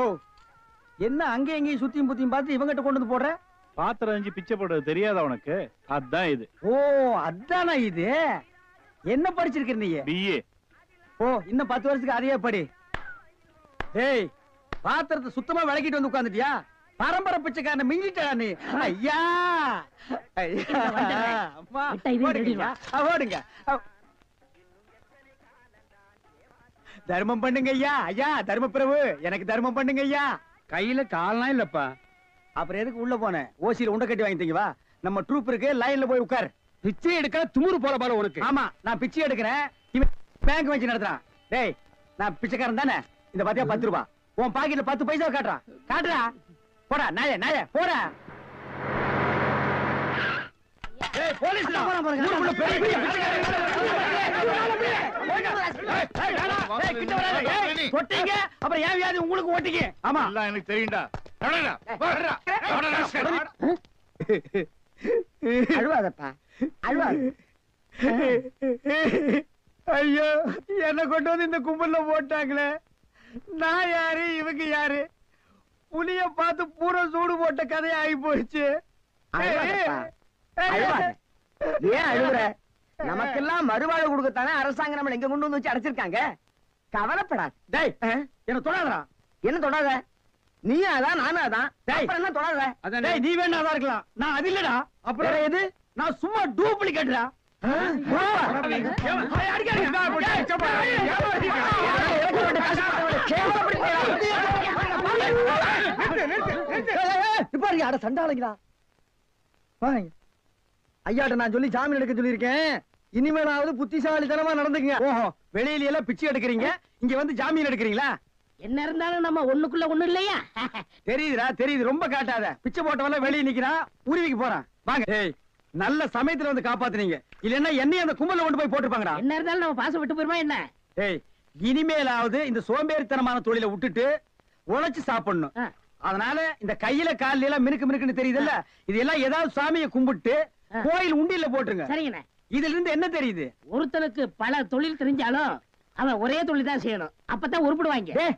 என்ன அங்க எங்கேயும் சுத்தியும் புத்தியும் பார்த்து இவங்கிட்ட கொண்டு வந்து போடுற? பாத்திரம் அஞ்சு பிச்சை போடுறது தெரியாதா உனக்கு? அதான் இது. ஓ அதானா இது? என்ன படிச்சிருக்க நீ? பிஏ. ஓ இன்னும் 10 வருஷத்துக்கு அதையே படி. ஏய் பாத்திரத்தை சுத்தமா விளக்கிட்டு வந்து உட்கார்ந்துட்டியா? பரம்பரை பிச்சைக்காரன் மிஞ்சிட்டா நீ. ஐயா அம்மா ஓடுங்க ஓடுங்க. தர்மம் பண்ணுங்க ஐயா. ஐயா தர்ம பிரபு எனக்கு தர்மம் பண்ணுங்க ஐயா. கையில கால்னா இல்லப்பா. அப்புறம் எதுக்கு உள்ள போன? ஓசியில உண்டை கட்டி வாங்கிட்டீங்க வா. நம்ம ட்ரூப் இருக்கு, லைன்ல போய் உட்கார். பிச்சை எடுக்க துமுறு போல பாரு உனக்கு. ஆமா நான் பிச்சை எடுக்கிறேன், இவன் பேங்க் வச்சு நடத்துறான். டேய் நான் பிச்சைக்காரன் தானே? இந்த பாத்தியா 10 ரூபாய் உன் பாக்கெட்ல 10 பைசா காட்டுறான். காட்டுறா போடா நாயே நாயே போடா. ஏய் போலீஸ்டா ஊருக்குள்ள பெரிய பெரிய கிட்ட வராத. ஏய் தொட்டீங்க அப்புறம் ஏன் வியாதி உங்களுக்கு ஓட்டிங்க. ஆமா எல்லாம் எனக்கு தெரியும்டா. அழுவாதப்பா அழுவாத. ஐயோ என்ன கொண்டு வந்து இந்த கும்பல்ல போட்டாங்களே. நான் யாரு இவங்க யாரு? புலிய பார்த்து பூரா சூடு போட்ட கதையா ஆகி போயிடுச்சு. அழுவாதப்பா, அழுவாத. ஏன் அழுகுற? நமக்கெல்லாம் மறுவாழ்வு கொடுக்கத்தானே அரசாங்கம் நம்மள எங்க கொண்டு வந்து வச்சு அடைச்சிருக்காங்க. கவலைப்படாது. டேய் என்ன தொடாதடா. என்ன தொடாத? நீயும் அதான் நானும் அதான். டேய். அப்புறம் என்ன தொடாத? டேய் நீ வேணாதான் இருக்கலாம், நான் அது இல்லடா. அப்புறம் எது? நான் சும்மா டூப்ளிகேட்டா. சண்டாளங்களா ஐயாட்ட நான் சொல்லி ஜாமீன் எடுக்க சொல்லியிருக்கேன். இனிமேலாவது புத்திசாலித்தனமா நடந்துக்குங்க. ஓஹோ வெளியில எல்லாம் பிச்சை எடுக்கிறீங்க, இங்க வந்து ஜாமீன் எடுக்கிறீங்களா? என்ன இருந்தாலும் நம்ம ஒண்ணுக்குள்ள ஒண்ணு இல்லையா? தெரியுதுடா தெரியுது, ரொம்ப காட்டாத. பிச்சை போட்டவன வெளியே நிக்கிறான், உருவிக்கு போறான். வாங்க. ஏய் நல்ல சமயத்துல வந்து காப்பாத்துனீங்க, இல்லன்னா என்னையும் அந்த கும்பல கொண்டு போய் போட்டுருப்பாங்கடா. என்ன இருந்தாலும் நம்ம பாசம் விட்டு போயிருமா என்ன? ஏய் இனிமேலாவது இந்த சோம்பேறித்தனமான தொழிலை விட்டுட்டு உழைச்சு சாப்பிடணும். அதனால இந்த கையில கால்ல எல்லாம் மினுக்கு மினுக்குன்னு தெரியுதுல்ல, இது எல்லாம் ஏதாவது சாமியை கும்பிட்டு கோயில் உண்டியல்ல போட்டுருங்க. சரிங்கண்ணே. இதுல இருந்து என்ன தெரியுது? ஒருத்தனுக்கு பல தொழில் தெரிஞ்சாலும் அவன் ஒரே தொழில் தான் செய்யணும், அப்பதான் உருப்பிடுவாங்க. ஏய்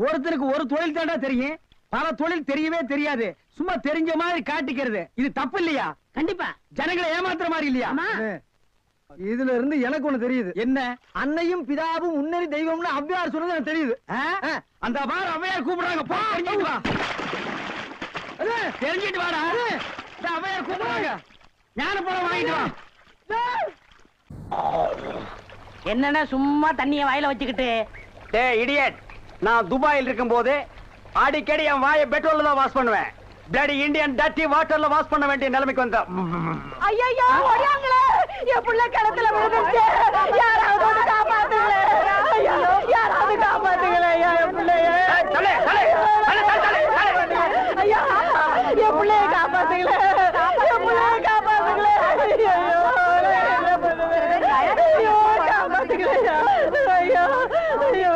ஒருத்தருக்கு ஒரு தொழில் தாண்டா தெரியும், பல தொழில் தெரியவே தெரியாது. சும்மா தெரிஞ்ச மாதிரி காட்டிக்கிறது இது தப்பு இல்லையா? கண்டிப்பா. ஜனங்களை ஏமாத்துற மாதிரி இல்லையா? ஆமா. இதுல இருந்து எனக்கு ஒண்ணு தெரியுது. என்ன? அன்னையும் பிதாவும் முன்னறி தெய்வம்னு ஔவையார் சொன்னது எனக்கு தெரியுது. அந்த பார் அவையார் கூப்பிடுறாங்க, போ தெரிஞ்சிட்டு வா. தெரிஞ்சிட்டு வாடா. அவையார் கூப்பிடுறாங்க, ஞான பழம் வாங்கிட்டு வா. என்னன்னா சும்மா தண்ணிய வாயில வச்சுக்கிட்டு. டேய் இடியட், நான் துபாயில் இருக்கும் போது அடிக்கடி என் வாயை பெட்ரோல்ல தான் வாஷ் பண்ணுவேன். பிளடி இந்தியன் டர்ட்டி வாட்டர்ல வாஷ் பண்ண வேண்டிய நிலைமைக்கு வந்தேன். ஐயோ ஓடியாங்களே, என் புள்ள கிணத்துல விழுந்துச்சு. யாராவது வந்து காப்பாத்துங்களே. ஐயோ யாராவது காப்பாத்துங்களே என் புள்ளைய. தலே தலே தலே தலே தலே. ஐயா என் புள்ளைய காப்பாத்துங்களே, என் புள்ளைய காப்பாத்துங்களே. ஐயோ என்ன பண்ணுவேன்? ஐயோ காப்பாத்துங்களே. ஐயோ ஐயோ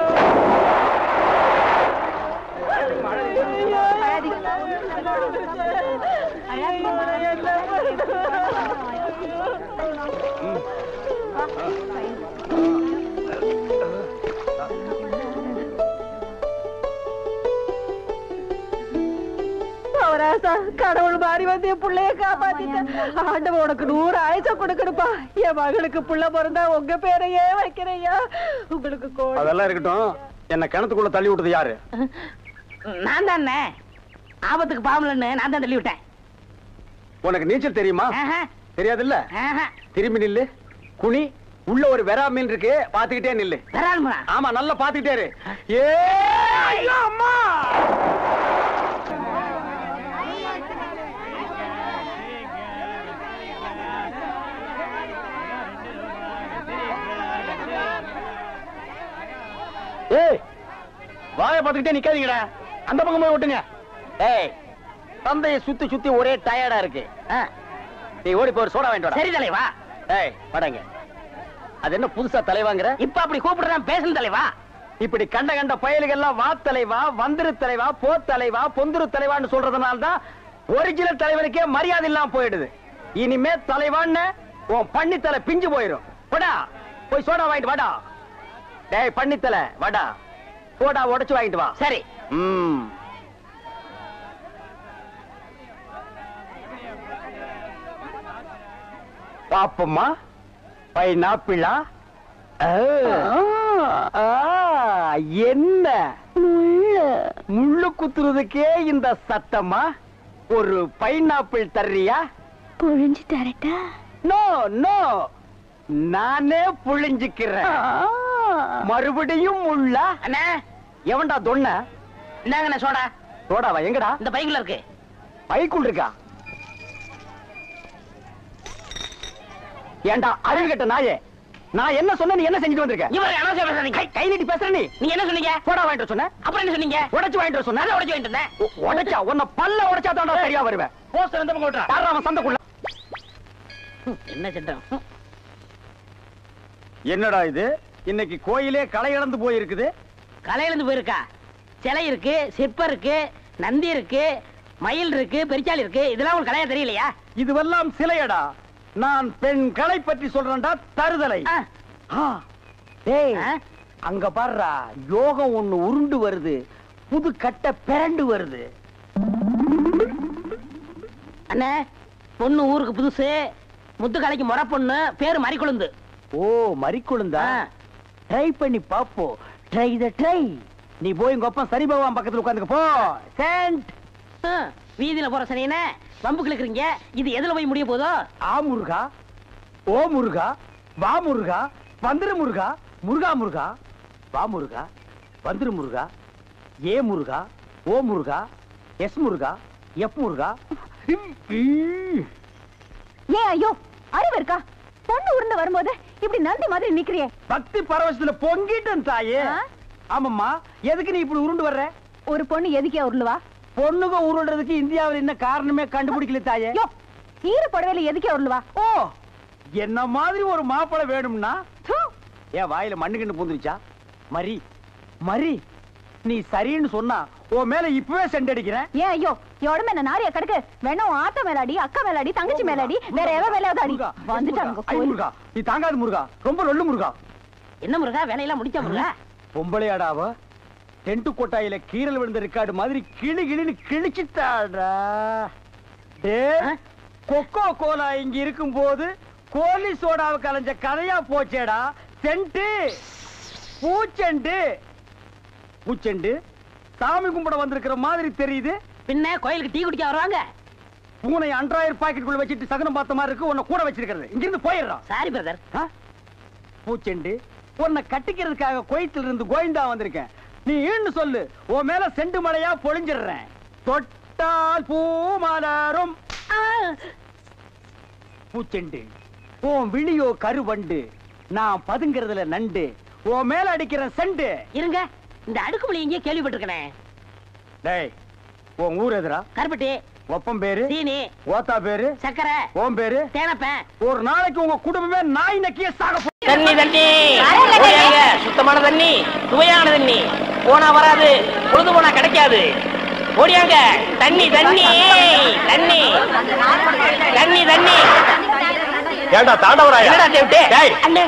கடவுள் மாறி வந்து என் பிள்ளைய காப்பாத்திட்டேன். ஆண்டவன் உனக்கு 100 ஆயுசம் கொடுக்கணுப்பா. என் மகளுக்கு புள்ள பிறந்தா உங்க பேரையே வைக்கிறையா. உங்களுக்கு அதெல்லாம் இருக்கட்டும், என்ன கிணத்துக்குள்ள தள்ளி விட்டது யாரு? நான் தானே ஆபத்துக்கு பாவலன்னு நான் தான் தள்ளி விட்டேன். உனக்கு நீச்சல் தெரியுமா? தெரியாதுல்ல? ஆஹா. திரும்பி நில்லு, குனி. உள்ள ஒரு வெரா மீன் இருக்கு, பாத்துக்கிட்டே நில்லு. வரானுமா? ஆமா நல்லா பாத்துக்கிட்டே இரு. ஏ ஐயோ அம்மா. ஏய் வாயை பாத்துக்கிட்டே நிக்காதீங்கடா, அந்த பக்கம் போய் விட்டுங்க. ஏய் தந்தையை சுத்தி சுத்தி ஒரே டயர்டா இருக்கு. நீ ஓடி போய் சோடா வாங்கிட்டு வா. சரி தலைவா. ஏய் வாடங்க. அது என்ன புதுசா தலைவாங்கற? இப்ப அப்படி கூப்பிடுறான் பேசணும் தலைவா. இப்படி கண்ட கண்ட பயலுகள் எல்லாம் வா தலைவா, வந்திரு தலைவா, போ தலைவா, பொந்துரு தலைவான்னு சொல்றதுனால தான் ஒரிஜினல் தலைவனுக்கே மரியாதை இல்லாம போயிடுது. இனிமே தலைவான்னு உன் பண்ணி தலை பிஞ்சு போயிடும். போடா போய் சோடா வாங்கிட்டு வாடா. டேய் பண்ணி தலை வாடா, சோடா உடைச்சு வாங்கிட்டு வா. சரி பாப்பம்மா பைனாப்பிளா என்ன முள்ளு குத்துறதுக்கே இந்த சத்தமா? ஒரு பைனாப்பிள் தர்றியா? புழிஞ்சு தரட்டா? நோ நோ, நானே புழிஞ்சுக்கிறேன். மறுபடியும் முள்ளா? அண்ணே எவன்டா தொன்ன? இந்தாங்கண்ணே சோடா. சோடாவா? எங்கடா? இந்த பைக்குள்ள இருக்கு. பைக்குள் இருக்கா? ஏண்டா அறிவு கெட்ட நாயே, நான் என்ன சொன்ன நீ என்ன செஞ்சுட்டு வந்திருக்க? இவர் அனாவசியம் பேசுறீங்க. கை நீட்டி பேசுற நீ. நீங்க என்ன சொன்னீங்க? சோடா வாங்கிட்டு சொன்ன. அப்புறம் என்ன சொன்னீங்க? உடைச்சு வாங்கிட்டு சொன்ன. நான் உடைச்சு வாங்கிட்டு இருந்தேன். உடைச்சா உன்னை பல்ல உடைச்சா தான்டா சரியா வருவேன். போஸ்டர் எந்த பக்கம் ஓட்டுறா? யாரா அவன் சந்தைக்குள்ள? என்ன சட்டம்? என்னடா இது, இன்னைக்கு கோயிலே களை இழந்து போயிருக்குது. கலையிலிருந்து போயிருக்கா? சிலை இருக்கு, சிற்பம் இருக்கு, நந்தி இருக்கு, மயில் இருக்கு, பெரிச்சாலி இருக்கு. இதெல்லாம் உங்களுக்கு கலையா தெரியலையா? இதுவெல்லாம் சிலையடா. நான் பெண்களை பற்றி சொல்றேன்டா, தருதலை. டேய், அங்க பாருடா, யோகம் ஒண்ணு உருண்டு வருது, புது கட்ட பிறண்டு வருது. அண்ணே, பொண்ணு ஊருக்கு புதுசு, முத்துக்கலைக்கு முறை பொண்ணு, பேரு மறிக்குழுந்து. ஓ, மறிக்குழுந்தா? ட்ரை பண்ணி பாப்போ. ட்ரை த ட்ரை. நீ போய் உங்க அப்பா சரி பகவான் பக்கத்துல உட்காந்துக்க போ. சென்ட். வீதியில போற சனியனே வம்பு கிழக்குறீங்க. இது எதுல போய் முடிய போதோ? ஆ முருகா, ஓ முருகா, வா முருகா, வந்துரு முருகா, முருகா முருகா, வா முருகா, வந்துரு முருகா, ஏ முருகா, ஓ முருகா, எஸ் முருகா, எஃப் முருகா. ஏன் ஐயோ, அறிவு இருக்கா? பொண்ணு உருண்டு வரும்போது இப்படி நந்தி மாதிரி நிக்கிறியே. பக்தி பரவசத்துல பொங்கிட்டேன் தாயே. ஆமாம்மா, எதுக்கு நீ இப்படி உருண்டு வர்ற? ஒரு பொண்ணு எதுக்கே உருளுவா? பொண்ணுங்க உருள்றதுக்கு இந்தியாவில் என்ன காரணமே கண்டுபிடிக்கல தாயே. ஈர புடவையில எதுக்கே உருளுவா? ஓ, என்ன மாதிரி ஒரு மாப்பிளை வேணும்னா ஏன் வாயில மண்ணுக்குன்னு பூந்துருச்சா? மரி மரி, நீ சரின்னு சொன்னா உன் மேல இப்பவே செண்டடிக்கிறேன். ஏன் ஐயோ, உடம்பு என்ன நாரிய கடுக்கு? வேணும் ஆத்த மேலாடி, அக்கா மேலாடி, தங்கச்சி மேலாடி, வேற எவ மேலாவது அடி. வந்துட்டாங்க ஐ முருகா, நீ தாங்காது முருகா, ரொம்ப லொல்லு முருகா. என்ன முருகா, வேலையெல்லாம் முடிச்ச முருகா? பொம்பளையாடாவ டென்ட் கொட்டாயில கீரல் விழுந்த ரெக்கார்டு மாதிரி கிளி கிளின்னு கிழிச்சிட்டாடா. கொக்கோ கோலா இங்க இருக்கும் போது கோலி சோடாவை கலைஞ்ச கதையா போச்சேடா. சென்ட்டு பூச்செண்டு பூச்செண்டு சாமி கும்பிட வந்திருக்கிற மாதிரி தெரியுது. பின்ன கோயிலுக்கு டீ குடிக்க வருவாங்க. பூனை 2000 பாக்கெட்டுக்குள்ள வச்சிட்டு சகனம் பார்த்த மாதிரி இருக்கு. உன்னை கூட வச்சிருக்கிறது. இங்கிருந்து போயிடுறான். Sorry brother. பூச்செண்டு, உன்னை கட்டிக்கிறதுக்காக கோயத்துல இருந்து கோயந்தா வந்திருக்கேன். நீ ஈன்னு சொல்லு, உன் மேல செண்டு மழையா பொழிஞ்சிடுறேன். தொட்டால் பூ மலரும். பூச்செண்டு, உன் விழியோ கருவண்டு, நான் பதுங்கிறதுல நண்டு, உன் மேல அடிக்கிற செண்டு. இருங்க, இந்த அடுக்குமொழி எங்கேயே கேள்விப்பட்டிருக்கேன். டேய், உன் ஊர் எதுரா? கருப்பட்டி. ஒப்பம் பேரு? சீனி. ஓத்தா பேரு? சக்கரை. ஓம் பேரு? தேனப்பேன். ஒரு நாளைக்கு உங்க குடும்பமே நாய் நக்கிய சாக. தண்ணி தண்ணி, சுத்தமான தண்ணி, சுவையான தண்ணி. போனா வராது, பொழுது போனா கிடைக்காது. ஓடியாங்க. தண்ணி தண்ணி தண்ணி தண்ணி தண்ணி. ஏண்டா தாண்டவராயா? அண்ணே,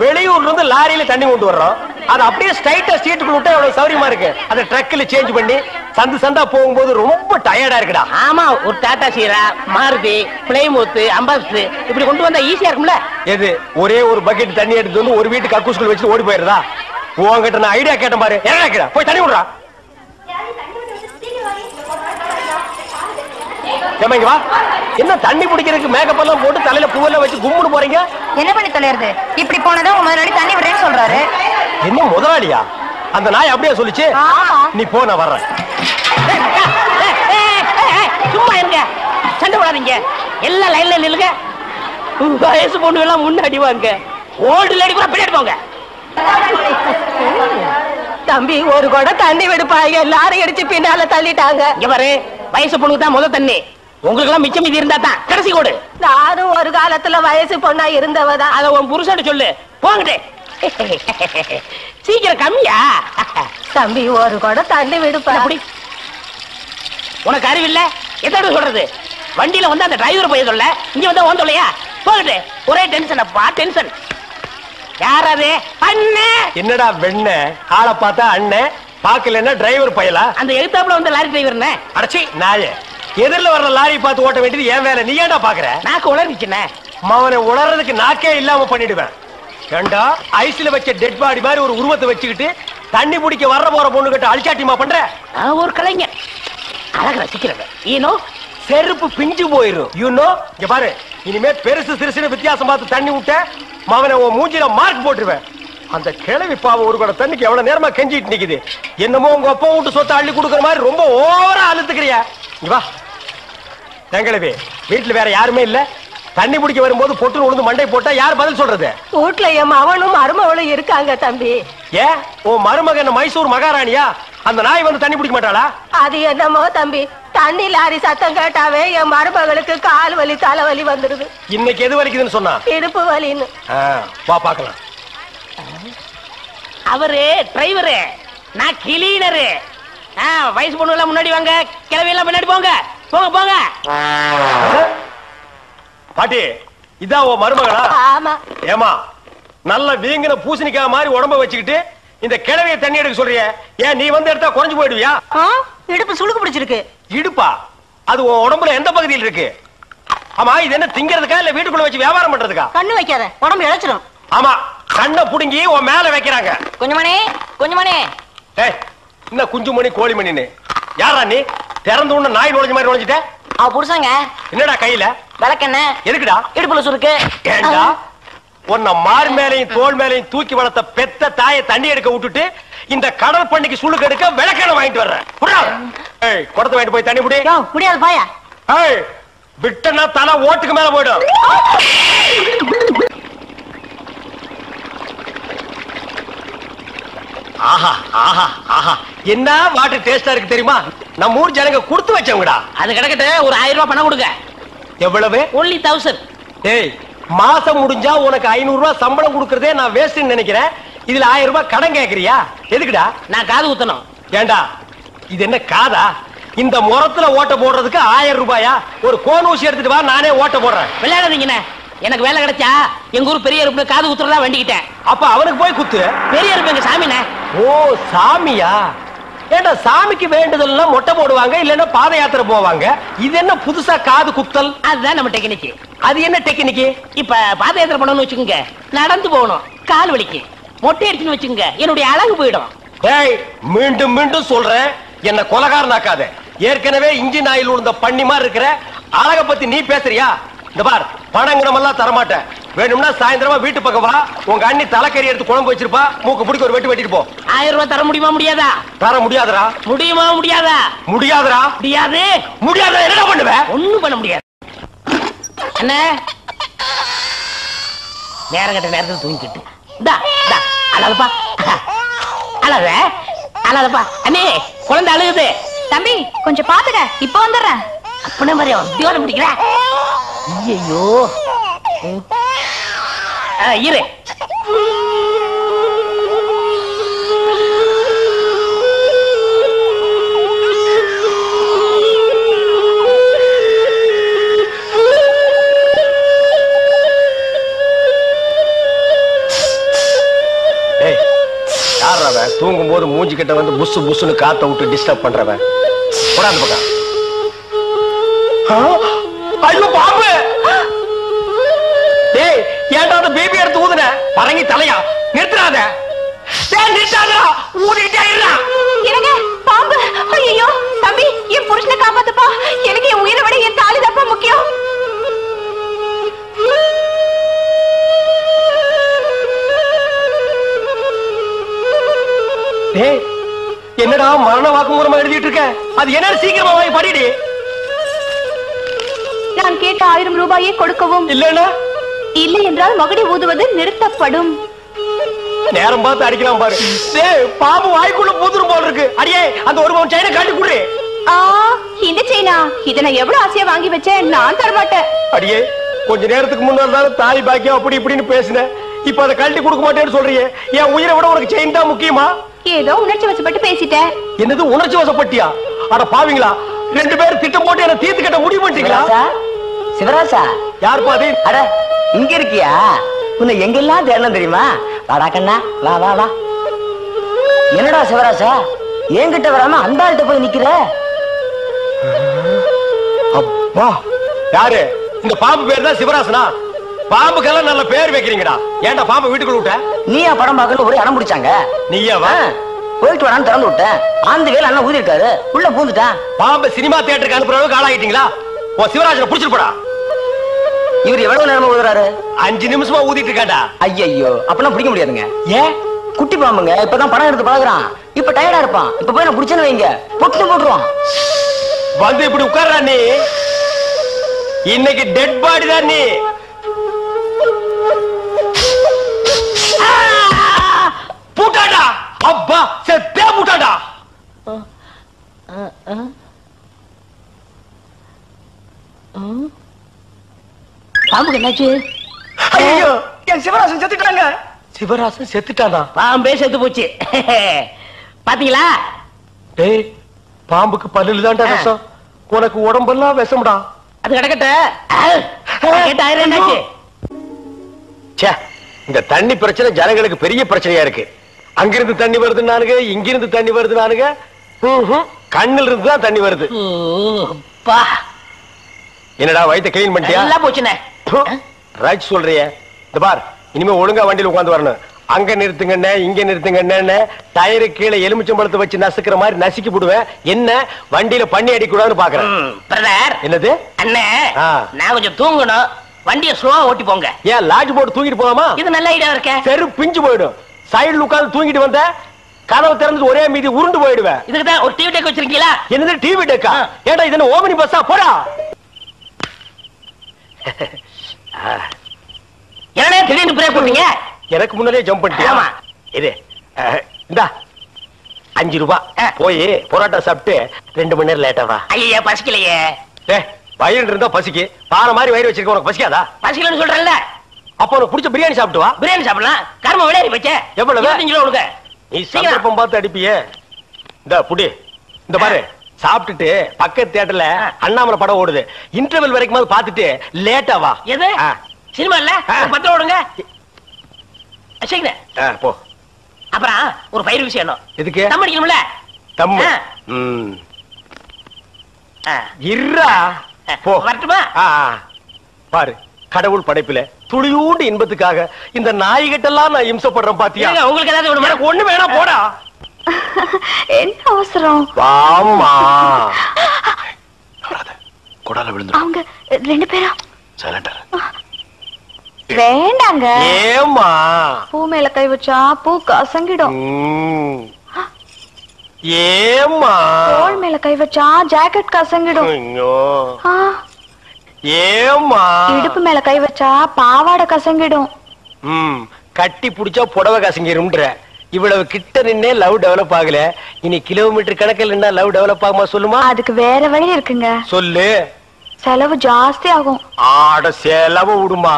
வெளியூர்ல இருந்து லாரியில தண்ணி கொண்டு வர்றோம். அது அப்படியே ஸ்ட்ரைட்டா ஸ்ட்ரீட்டுக்குள்ள விட்டா எவ்வளவு சௌரியமா இருக்கு. அந்த ட்ரக்ல சேஞ்ச் பண்ணி சந்து சந்தா போகும்போது ரொம்ப டயர்டா இருக்குடா. ஆமா, ஒரு டாடா சீரா, மாருதி, பிளைமூத், அம்பாஸ்டர் இப்படி கொண்டு வந்தா ஈஸியா இருக்கும்ல. எது, ஒரே ஒரு பக்கெட் தண்ணி எடுத்து வந்து ஒரு வீட்டுக்கு கக்கூஸ்குள்ள வச்சு ஓடி போயிருதா? உங்ககிட்ட நான் ஐடியா கேட்டேன் பாரு. என்ன கேக்குற? போய் தண்ணி விடுறா. வா. என்ன தண்ணி பிடிக்கிறதுக்கு மேக்கப் எல்லாம் போட்டு தலையில பூவெல்லாம் வச்சு கும்முன்னு போறீங்க? என்ன பண்ணி தொலைறது? இப்படி போனதான் உங்க முதலாளி தண்ணி விடுறேன்னு சொல்றாரு. என்ன முதலாளியா? அந்த நாய் அப்படியே சொல்லிச்சு. நீ போ, நான் வர்றேன். சும்மா இருங்க, சண்டை போடாதீங்க. எல்லாம் லைன்ல நில்லுங்க. வயசு பொண்ணு எல்லாம் முன்னாடி வாங்க, ஓல்டு லேடி கூட பின்னாடி போங்க. தம்பி, ஒரு கூட தண்ணி விடுப்பா. எல்லாரும் அடிச்சு பின்னால தள்ளிட்டாங்க. இங்க பாரு, வயசு பொண்ணுக்கு தான் முதல் தண்ணி. உங்களுக்கு எல்லாம் மிச்சம் மீதி இருந்தா தான் கடைசி கோடு. நானும் ஒரு காலத்துல வயசு பொண்ணா இருந்தவதான். அத உன் புருஷன் சொல்லு. போங்கட்டே. சீக்கிரம் கம்மியா? தம்பி, ஒரு கூட தண்ணி விடுப்பா. உனக்கு அறிவில்ல? எத்தனை சொல்றது? வண்டியில வந்து அந்த டிரைவர் போய் சொல்ல, இங்க வந்து ஓன் சொல்லையா? போகட்டு. ஒரே டென்ஷன் அப்பா, டென்ஷன். யாராவது? அண்ணே. என்னடா வெண்ண? ஆளை பார்த்தா அண்ணன், பாக்கலன்னா டிரைவர் பயலா? அந்த எழுத்தாப்புல வந்து லாரி டிரைவர். அடச்சி நாயே, எதிரில வர்ற லாரி பார்த்து ஓட்ட வேண்டியது ஏன் வேலை? நீ ஏன்டா பாக்குற? நாக்கு உளறிச்சுனே. அவனை உளறதுக்கு நாக்கே இல்லாம பண்ணிடுவேன். ஏண்டா ஐஸ்ல வச்ச டெட் பாடி மாதிரி ஒரு உருவத்தை வச்சுக்கிட்டு தண்ணி பிடிக்க வர்ற போற பொண்ணு கிட்ட அழிச்சாட்டிமா பண்ற? ஒரு கலைஞர் அழக ரசிக்கிறவ. ஈனோ செருப்பு பிஞ்சு போயிரும். யூனோ இங்க பாரு, இனிமே பெருசு சிறுசுன்னு வித்தியாசம் பார்த்து தண்ணி விட்ட அவனை உன் மூஞ்சில மார்க் போட்டுருவேன். அந்த கிழவி பாவம் ஒரு கூட தண்ணிக்கு எவ்வளவு நேரமா கெஞ்சிட்டு நிக்குது. என்னமோ உங்க அப்பா வீட்டு சொத்தை அள்ளி கொடுக்குற மாதிரி ரொம்ப ஓவரா அழுத்துக்கிறியா? இங்க வா. தங்கிழவி, வீட்டுல வேற யாருமே இல்ல. தண்ணி பிடிக்க வரும்போது பொட்டு உழுந்து மண்டை போட்டா யார் பதில் சொல்றது? வீட்டுல என் மகனும் மருமகளும் இருக்காங்க தம்பி. ஏன் உன் மருமகன் மைசூர் மகாராணியா? அந்த நாய் வந்து தண்ணி பிடிக்க மாட்டாளா? அது என்னமோ தம்பி, தண்ணி லாரி சத்தம் கேட்டாவே என் மருமகளுக்கு கால் வலி தலைவலி வந்துருது. இன்னைக்கு எது வலிக்குதுன்னு சொன்னா? இடுப்பு வலின்னு. வா பாக்கலாம். அவரு டிரைவரு, நான் கிளீனரு. வயசு பொண்ணு எல்லாம் முன்னாடி வாங்க, கிளவி எல்லாம் பின்னாடி போங்க. போங்க போங்க. பாட்டி, இதான் உன் மருமகளா? ஆமா. ஏமா, நல்ல வீங்கின பூசணிக்காய் மாதிரி உடம்ப வச்சுக்கிட்டு இந்த கிழவிய தண்ணி எடுக்க சொல்றிய? ஏன் நீ வந்து எடுத்தா குறைஞ்சு போயிடுவியா? இடுப்பு சுளுக்கு பிடிச்சிருக்கு. இடுப்பா? அது உன் உடம்புல எந்த பகுதியில் இருக்கு? ஆமா, இது என்ன திங்கிறதுக்கா இல்ல வீட்டுக்குள்ள வச்சு வியாபாரம் பண்றதுக்கா? கண்ணு வைக்காத, உடம்பு இழைச்சிடும். ஆமா, கண்ணை புடுங்கி உன் மேல வைக்கிறாங்க. கொஞ்சமணி கொஞ்சமணி. ஏய், என்ன குஞ்சுமணி கோழிமணின்னு? யாரா நீ? திறந்து உள்ள நாய் நுழைஞ்ச மாதிரி நுழைஞ்சிட்ட? அவ புருஷங்க. என்னடா கையில? விளக்கெண்ண. எதுக்குடா? இடுப்புல சுருக்கு. ஏண்டா உன்னை மார் மேலையும் தோல் மேலையும் தூக்கி வளர்த்த பெத்த தாயை தண்ணி எடுக்க விட்டுட்டு இந்த கடல் பண்ணிக்கு சுளுக்கு எடுக்க விளக்கெண்ண வாங்கிட்டு வர்றேன். ஏய், குடத்தை வாங்கிட்டு போய் தண்ணி புடி. முடியாது பாயா. ஏய், விட்டனா தலை ஓட்டுக்கு மேல போயிடும். ஆஹா ஆஹா ஆஹா, என்ன வாட்டர் டேஸ்டா இருக்கு தெரியுமா? நம்ம ஊர் ஜனங்க கொடுத்து வச்சவங்கடா. அது கிடக்கட்டு, ஒரு 1000 ரூபாய் பணம் கொடுங்க. எவ்வளவு? only 1000. ஏய், மாசம் முடிஞ்சா உனக்கு 500 ரூபாய் சம்பளம் கொடுக்கறதே நான் வேஸ்ட்னு நினைக்கிறேன். இதுல 1000 ரூபாய் கடன் கேக்குறியா? எதுக்குடா? நான் காது குத்தணும். ஏண்டா, இது என்ன காதா? இந்த முறத்துல ஓட்ட போடுறதுக்கு 1000 ரூபாயா? ஒரு கோன் ஊசி எடுத்துட்டு வா, நானே ஓட்ட போடுறேன். விளையாடாதீங்கண்ணே. எனக்கு வேலை கிடைச்சா எங்க ஊர் பெரிய இருப்பு காது குத்துறதா வேண்டிக்கிட்டேன். அப்ப அவனுக்கு போய் குத்து. பெரிய இருப்பு எங்க சாமிண்ணே. ஓ, சாமியா? ஏண்டா, சாமிக்கு வேண்டுதல்லாம் மொட்டை போடுவாங்க, இல்லன்னா பாத யாத்திரை போவாங்க. இது என்ன புதுசா காது குத்தல்? அதுதான் நம்ம டெக்னிக். அது என்ன டெக்னிக்? இப்ப பாத யாத்திரை பண்ணணும்னு வச்சுக்கோங்க, நடந்து போகணும், கால் வலிக்கு. மொட்டை அடிச்சுன்னு வச்சுக்கோங்க, என்னுடைய அழகு போயிடும். ஏய், மீண்டும் மீண்டும் சொல்றேன், என்ன கொலகாரனாக்காத. ஏற்கனவே இன்ஜின் ஆயில் உள்ள பண்ணி மாதிரி இருக்கிற அழக பத்தி நீ பேசுறியா? இந்த பார், பணங்கனம் எல்லாம் தரமாட்டேன். வேணும்னா சாயந்தரமா வீட்டு பக்கம் வா, உங்க அண்ணி தலைக்கறி எடுத்து குழம்பு வச்சிருப்பா, மூக்கு பிடிக்க ஒரு வெட்டு வெட்டிட்டு போ. 1000 ரூபாய் தர முடியுமா முடியாதா? தர முடியாதுடா. முடியுமா முடியாதா? முடியாதுடா. முடியாது. முடியாத என்ன பண்ணுவ? ஒண்ணும் பண்ண முடியாது. என்ன நேரம் கட்ட நேரத்தில் தூங்கிக்கிட்டு அழகப்பா, அழக அழகப்பா. அண்ணே, குழந்தை அழுகுது. தம்பி கொஞ்சம் பாத்துக்க, இப்ப வந்துடுறேன். அப்பனே மாதிரி தியோட முடிக்கிற. ஐயோ, இரு. தூங்கும் போது மூஞ்சி கிட்ட வந்து புசு புசுன்னு காத்த விட்டு டிஸ்டர்ப் பண்றவன். போடாது பக்கம். ஐயோ பாம்பு! டேய், ஏன்டா அந்த பேபி எடுத்து ஊதுன? பரங்கி தலையா? நிறுத்துறாத. டேய், நிறுத்தாதடா. ஊதிட்டே இருடா. என்னங்க பாம்பு? ஐயோ தம்பி, என் புருஷனை காப்பாத்துப்பா. எனக்கு என் உயிரை விட என் தாலி தான்ப்பா முக்கியம். டேய், என்னடா மரண வாக்குமூலமா எழுதிட்டு இருக்க? அது என்ன? சீக்கிரமா வாங்கி படிடி. நான் கேட்ட 1000 ரூபாயை கொடுக்கவும். இல்லன்னா? இல்லை என்றால் மகுடி ஊதுவது நிறுத்தப்படும். நேரம் பார்த்து அடிக்கலாம் பாரு. டேய், பாம்பு வாய்க்குள்ள பூதுரும் போல இருக்கு. அடியே, அந்த 1 பவுன் செயினை காட்டி குடு. இந்த செயினா? இத நான் எவ்வளவு ஆசையா வாங்கி வச்சேன், நான் தர மாட்டேன். அடியே, கொஞ்ச நேரத்துக்கு முன்னாடி தாலி பாக்கியம் அப்படி இப்படின்னு பேசினேன். இப்ப அதை கழட்டி கொடுக்க மாட்டேன்னு சொல்றியே. என் உயிரை விட உனக்கு செயின் தான் முக்கியமா? ஏதோ உணர்ச்சி வசப்பட்டு பேசிட்டேன். என்னது உணர்ச்சி வசப்பட்டியா? அட பாவீங்களா, 2 பேரும் திட்டம் போட்டு என்ன தீர்த்து கட்ட முடிவு பண்ணிட்டீங்களா? சிவராசா, யார் பாதி? அட இங்க இருக்கியா? உன்னை எங்கெல்லாம் தேடலாம் தெரியுமா? வாடா கண்ணா, வா வா வா. என்னடா சிவராசா, என்கிட்ட வராம அந்த ஆள்கிட்ட போய் நிக்கிற? அப்பா யாரு இந்த பாம்பு பேர் தான் சிவராசனா? பாம்புக்கெல்லாம் நல்ல பேர் வைக்கிறீங்கடா. ஏன்டா பாம்பு வீட்டுக்குள்ள விட்ட? நீயா படம் பார்க்கணும் ஒரே அடம் பிடிச்சாங்க. நீயாவா? போயிட்டு வரான்னு திறந்து விட்டேன். ஆந்த வேலை அண்ணன் ஊதி இருக்காரு, உள்ள பூந்துட்டான். பாம்பு சினிமா தியேட்டருக்கு அனுப்புற அளவுக்கு ஆளாயிட்டீங்களா? ஓ சிவராஜனை புடிச்சிட்டு போடா. இவர் எவ்வளவு நேரமா ஊதுறாரு? 5 நிமிஷமா ஊதிட்டு இருக்காண்டா. ஐயோ அப்பெல்லாம் பிடிக்க முடியாதுங்க. ஏன்? குட்டி பாம்புங்க, இப்பதான் படம் எடுத்து பழகுறான். இப்ப டயர்டா இருப்பான். இப்ப போய் நான் பிடிச்சேன்னு வைங்க, பொட்டு போட்டுருவான். வந்து இப்படி உட்கார்றா நீ. இன்னைக்கு டெட் பாடி தான் நீ. பூட்டாடா. அப்பா செத்தே பூட்டாடா. பாம்புக்கு என்னாச்சு? ஐயோ என் சிவராசன் செத்துட்டாங்க. சிவராசன் செத்துட்டானா? பாம்பே செத்து போச்சு. பாத்தீங்களா? டேய் பாம்புக்கு பல்லுல தான்டா விஷம். உனக்கு உடம்பெல்லாம் விஷம்டா. அது கிடக்கட்ட. கேட்டாயிரம் என்னாச்சு? ச்சே, இந்த தண்ணி பிரச்சனை ஜனங்களுக்கு பெரிய பிரச்சனையா இருக்கு. அங்கிருந்து தண்ணி வருதுன்னானுங்க, இங்கிருந்து தண்ணி வருதுன்னானுங்க. கண்ணில் இருந்து தான் தண்ணி வருது. என்னடா வயித்தை கிளீன் பண்ணிட்டியா? எல்லாம் போச்சுனே. ரைட் சொல்றியே. இந்த பார், இனிமே ஒழுங்கா வண்டியில உட்கார்ந்து வரணும். அங்க நிறுத்துங்கண்ணே, இங்க நிறுத்துங்கண்ணே. டயரு கீழே எலுமிச்சம்பழத்தை வச்சு நசுக்கிற மாதிரி நசுக்கி போடுவேன். என்ன வண்டியில பண்ணி அடிக்கூடாதுன்னு பாக்குறேன். பிரதர் என்னது? அண்ணே ஆ. நான் கொஞ்சம் தூங்கணும். வண்டியை ஸ்லோவா ஓட்டி போங்க. ஏன் லாட்ஜ் போட்டு தூங்கிட்டு போலாமா? இது நல்ல ஐடியா இருக்க. சரி பிஞ்சு போயிடும். சைடுல உட்கார்ந்து தூங்கிட்டு வந்த கதவை திறந்து ஒரே மீதி உருண்டு போயிடுவேன். இதுக்கு தான் ஒரு டிவி டெக் வச்சிருக்கீங்களா? என்னது டிவி டெக்கா? ஏடா இது என்ன ஓமனி பஸ்ஸா? போடா. என்னடா திடீர்னு பிரேக் போட்டீங்க? எனக்கு முன்னாடியே ஜம்ப் பண்ணிட்டியா? ஆமா. இது இந்தா 5 ரூபாய். போய் பரோட்டா சாப்பிட்டு 2 மணி நேரம் லேட்டா வா. ஐயா பசிக்கலையே. வயிறு இருந்தா பசிக்கு. பாறை மாதிரி வயிறு வச்சிருக்க உனக்கு பசிக்காதா? பசிக்கலன்னு சொல்றேன்ல. அப்ப உனக்கு பிடிச்ச பிரியாணி சாப்பிட்டு வா. பிரியாணி சாப்பிடலாம். கர்ம விளையாடி போச்சே. எவ்வளவு? 25 கிலோ கொடுங்க. நீ சந்தர்ப்பம் பார்த்து அடிப்பியே. இந்த புடி. இந்த பாரு, சாப்பிட்டுட்டு பக்கத்து தியேட்டர்ல அண்ணாமலை படம் ஓடுது. இன்டர்வல் வரைக்கும் பார்த்துட்டு லேட்டா வா. எது சினிமா இல்ல? 10 ரூபா கொடுங்க. சீக்கிரம் போ. அப்புறம் ஒரு பயிர் விஷயம். எதுக்கு? தம் அடிக்கணும்ல. தம்மு. இருடா. போ. வரட்டுமா? பாரு, கடவுள் படைப்பில துளியூண்டு இன்பத்துக்காக இந்த நாய்கிட்டெல்லாம் நான் இம்சப்படுறேன் பாத்தியா? உங்களுக்கு ஏதாவது எனக்கு ஒண்ணு வேணாம், போடா. என்ன அவசரம்? வாம்மா. கொடால விழுந்து. அவங்க 2 பேரும் சைலண்டா. வேண்டாங்க. ஏம்மா? பூ மேல கை வச்சா பூ கசங்கிடும். ஏம்மா? தோள் மேல கை வச்சா ஜாக்கெட் கசங்கிடும். ஐயோ. ஏம்மா? இடுப்பு மேல கை வச்சா பாவாடை கசங்கிடும். கட்டி புடிச்சா புடவை கசங்கிரும்ன்ற. இவ்வளவு கிட்ட நின்னே லவ் டெவலப் ஆகல. இனி கிலோமீட்டர் கணக்கில் நின்னா லவ் டெவலப் ஆகுமா சொல்லுமா? அதுக்கு வேற வழி இருக்குங்க. சொல்லு. செலவு ஜாஸ்தி ஆகும். ஆட செலவு விடுமா.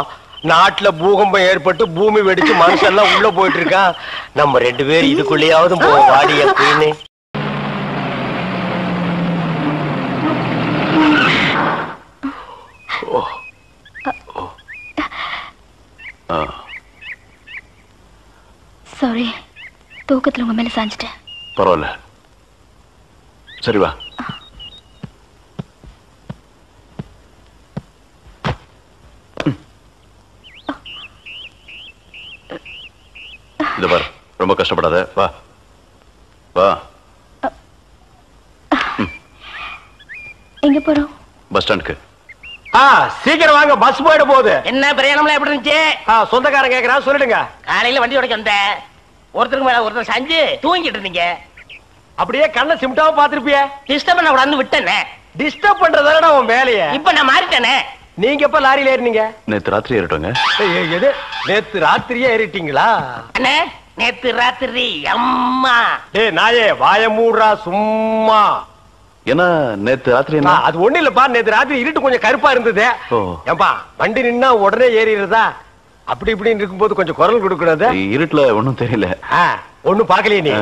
நாட்டுல பூகம்பம் ஏற்பட்டு பூமி வெடிச்சு மனுஷன் எல்லாம் உள்ள போயிட்டு இருக்கான். நம்ம 2 பேரும் இதுக்குள்ளேயாவது போவோம். வாடி அப்படின்னு. சாரி, தூக்கத்துல உங்க மேல சாஞ்சிட்டேன். பரவாயில்ல, சரி வா. இந்த பாரு, ரொம்ப கஷ்டப்படாத. வா வா. எங்க போறோம்? பஸ் ஸ்டாண்டுக்கு. சீக்கிரம் வாங்க, பஸ் போயிட போகுது. என்ன பிரயாணம்லாம் எப்படி இருந்துச்சு? சொந்தக்காரன் கேக்குறான், சொல்லிடுங்க. காலையில வண்டி உடைக்க வந்தேன். ஒருத்தருக்கு மேல ஒருத்தர் சாஞ்சு தூங்கிட்டு இருந்தீங்க. அப்படியே கண்ணை சிமிட்டாம பாத்துருப்பிய. டிஸ்டர்ப் பண்ண கூடாதுன்னு விட்டேனே. டிஸ்டர்ப் பண்றதானடா உன் வேலைய. இப்ப நான் மாறிட்டேனே. நீங்க எப்ப லாரியில ஏறினீங்க? நேத்து ராத்திரி ஏறிட்டோங்க. எது? நேத்து ராத்திரியே ஏறிட்டீங்களா? அண்ணே, நேத்து ராத்திரி அம்மா. டேய் நாயே, வாய மூடுறா சும்மா. ஏன்னா நேத்து ராத்திரி என்ன? அது ஒண்ணு இல்லப்பா, நேத்து ராத்திரி இருட்டு கொஞ்சம் கருப்பா இருந்தது. ஏன்பா வண்டி நின்னா உடனே ஏறிடுறதா? அப்படி இப்படின்னு இருக்கும்போது கொஞ்சம் குரல் கொடுக்கறது. இருட்டுல ஒண்ணும் தெரியல. ஒண்ணும் பாக்கலையே நீ?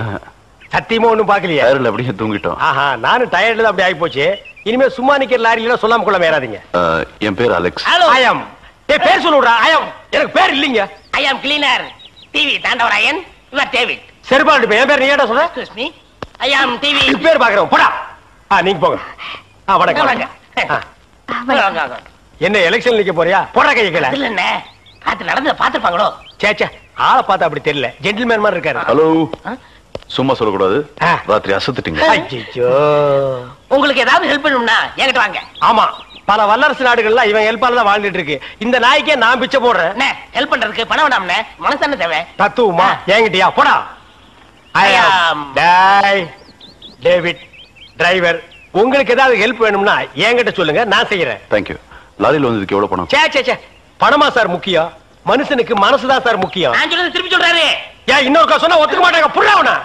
சத்தியமா ஒண்ணும் பாக்கலையா? அப்படியே தூங்கிட்டோம். நானும் டயர்ட்ல தான் அப்படி ஆகி போச்சு. இனிமே சும்மா நிக்கிற லாரியில சொல்லாம கொள்ள மேறாதீங்க. என் பேர் அலெக்ஸ். ஐயம். டேய் பேர் சொல்லுடா. ஐயம். எனக்கு பேர் இல்லீங்க. I am cleaner. TV Thandavarayan. Your David. சரிப்பா, என் பேர் நீ ஏடா சொல்ற? Excuse me. ஐ ஆம் டிவி. பேர் பாக்குறோம் போடா. நீங்க போங்க. வணக்கம். வாங்க. என்ன எலெக்ஷன் நிக்க போறியா? போடா கையை கீழே. இல்ல என்ன காத்து நடந்து பாத்துப்பாங்களோ. சேச்சே ஆளை பார்த்தா அப்படி தெரியல. ஜென்டில்மேன் மாதிரி இருக்காரு. ஹலோ, சும்மா சொல்லக்கூடாது. ராத்திரி அசத்துட்டீங்க. ஐயோ, உங்களுக்கு ஏதாவது ஹெல்ப் பண்ணணும்னா என்கிட்ட வாங்க. ஆமா, பல வல்லரசு நாடுகள்ல இவன் ஹெல்ப்பால தான் வாழ்ந்துட்டு இருக்கு. இந்த நாய்க்கே நான் பிச்சை போடுறேன். ஹெல்ப் பண்றதுக்கு பணம் வேணாம்னே, மனசான தேவை. தத்துவமா என்கிட்டயா? போடா. டேவிட் டிரைவர், உங்களுக்கு ஏதாவது ஹெல்ப் வேணும்னா என்கிட்ட சொல்லுங்க, நான் செய்யறேன். தேங்க்யூ. லாரியில் வந்ததுக்கு எவ்வளவு பணம்? சே பணமா சார் முக்கியம்? மனுஷனுக்கு மனசுதான் சார் முக்கியம். நான் சொல்றது திருப்பி சொல்றாரு. ஏன் இன்னொருக்கா சொன்னா ஒத்துக்க மாட்டாங்க. புரியவனா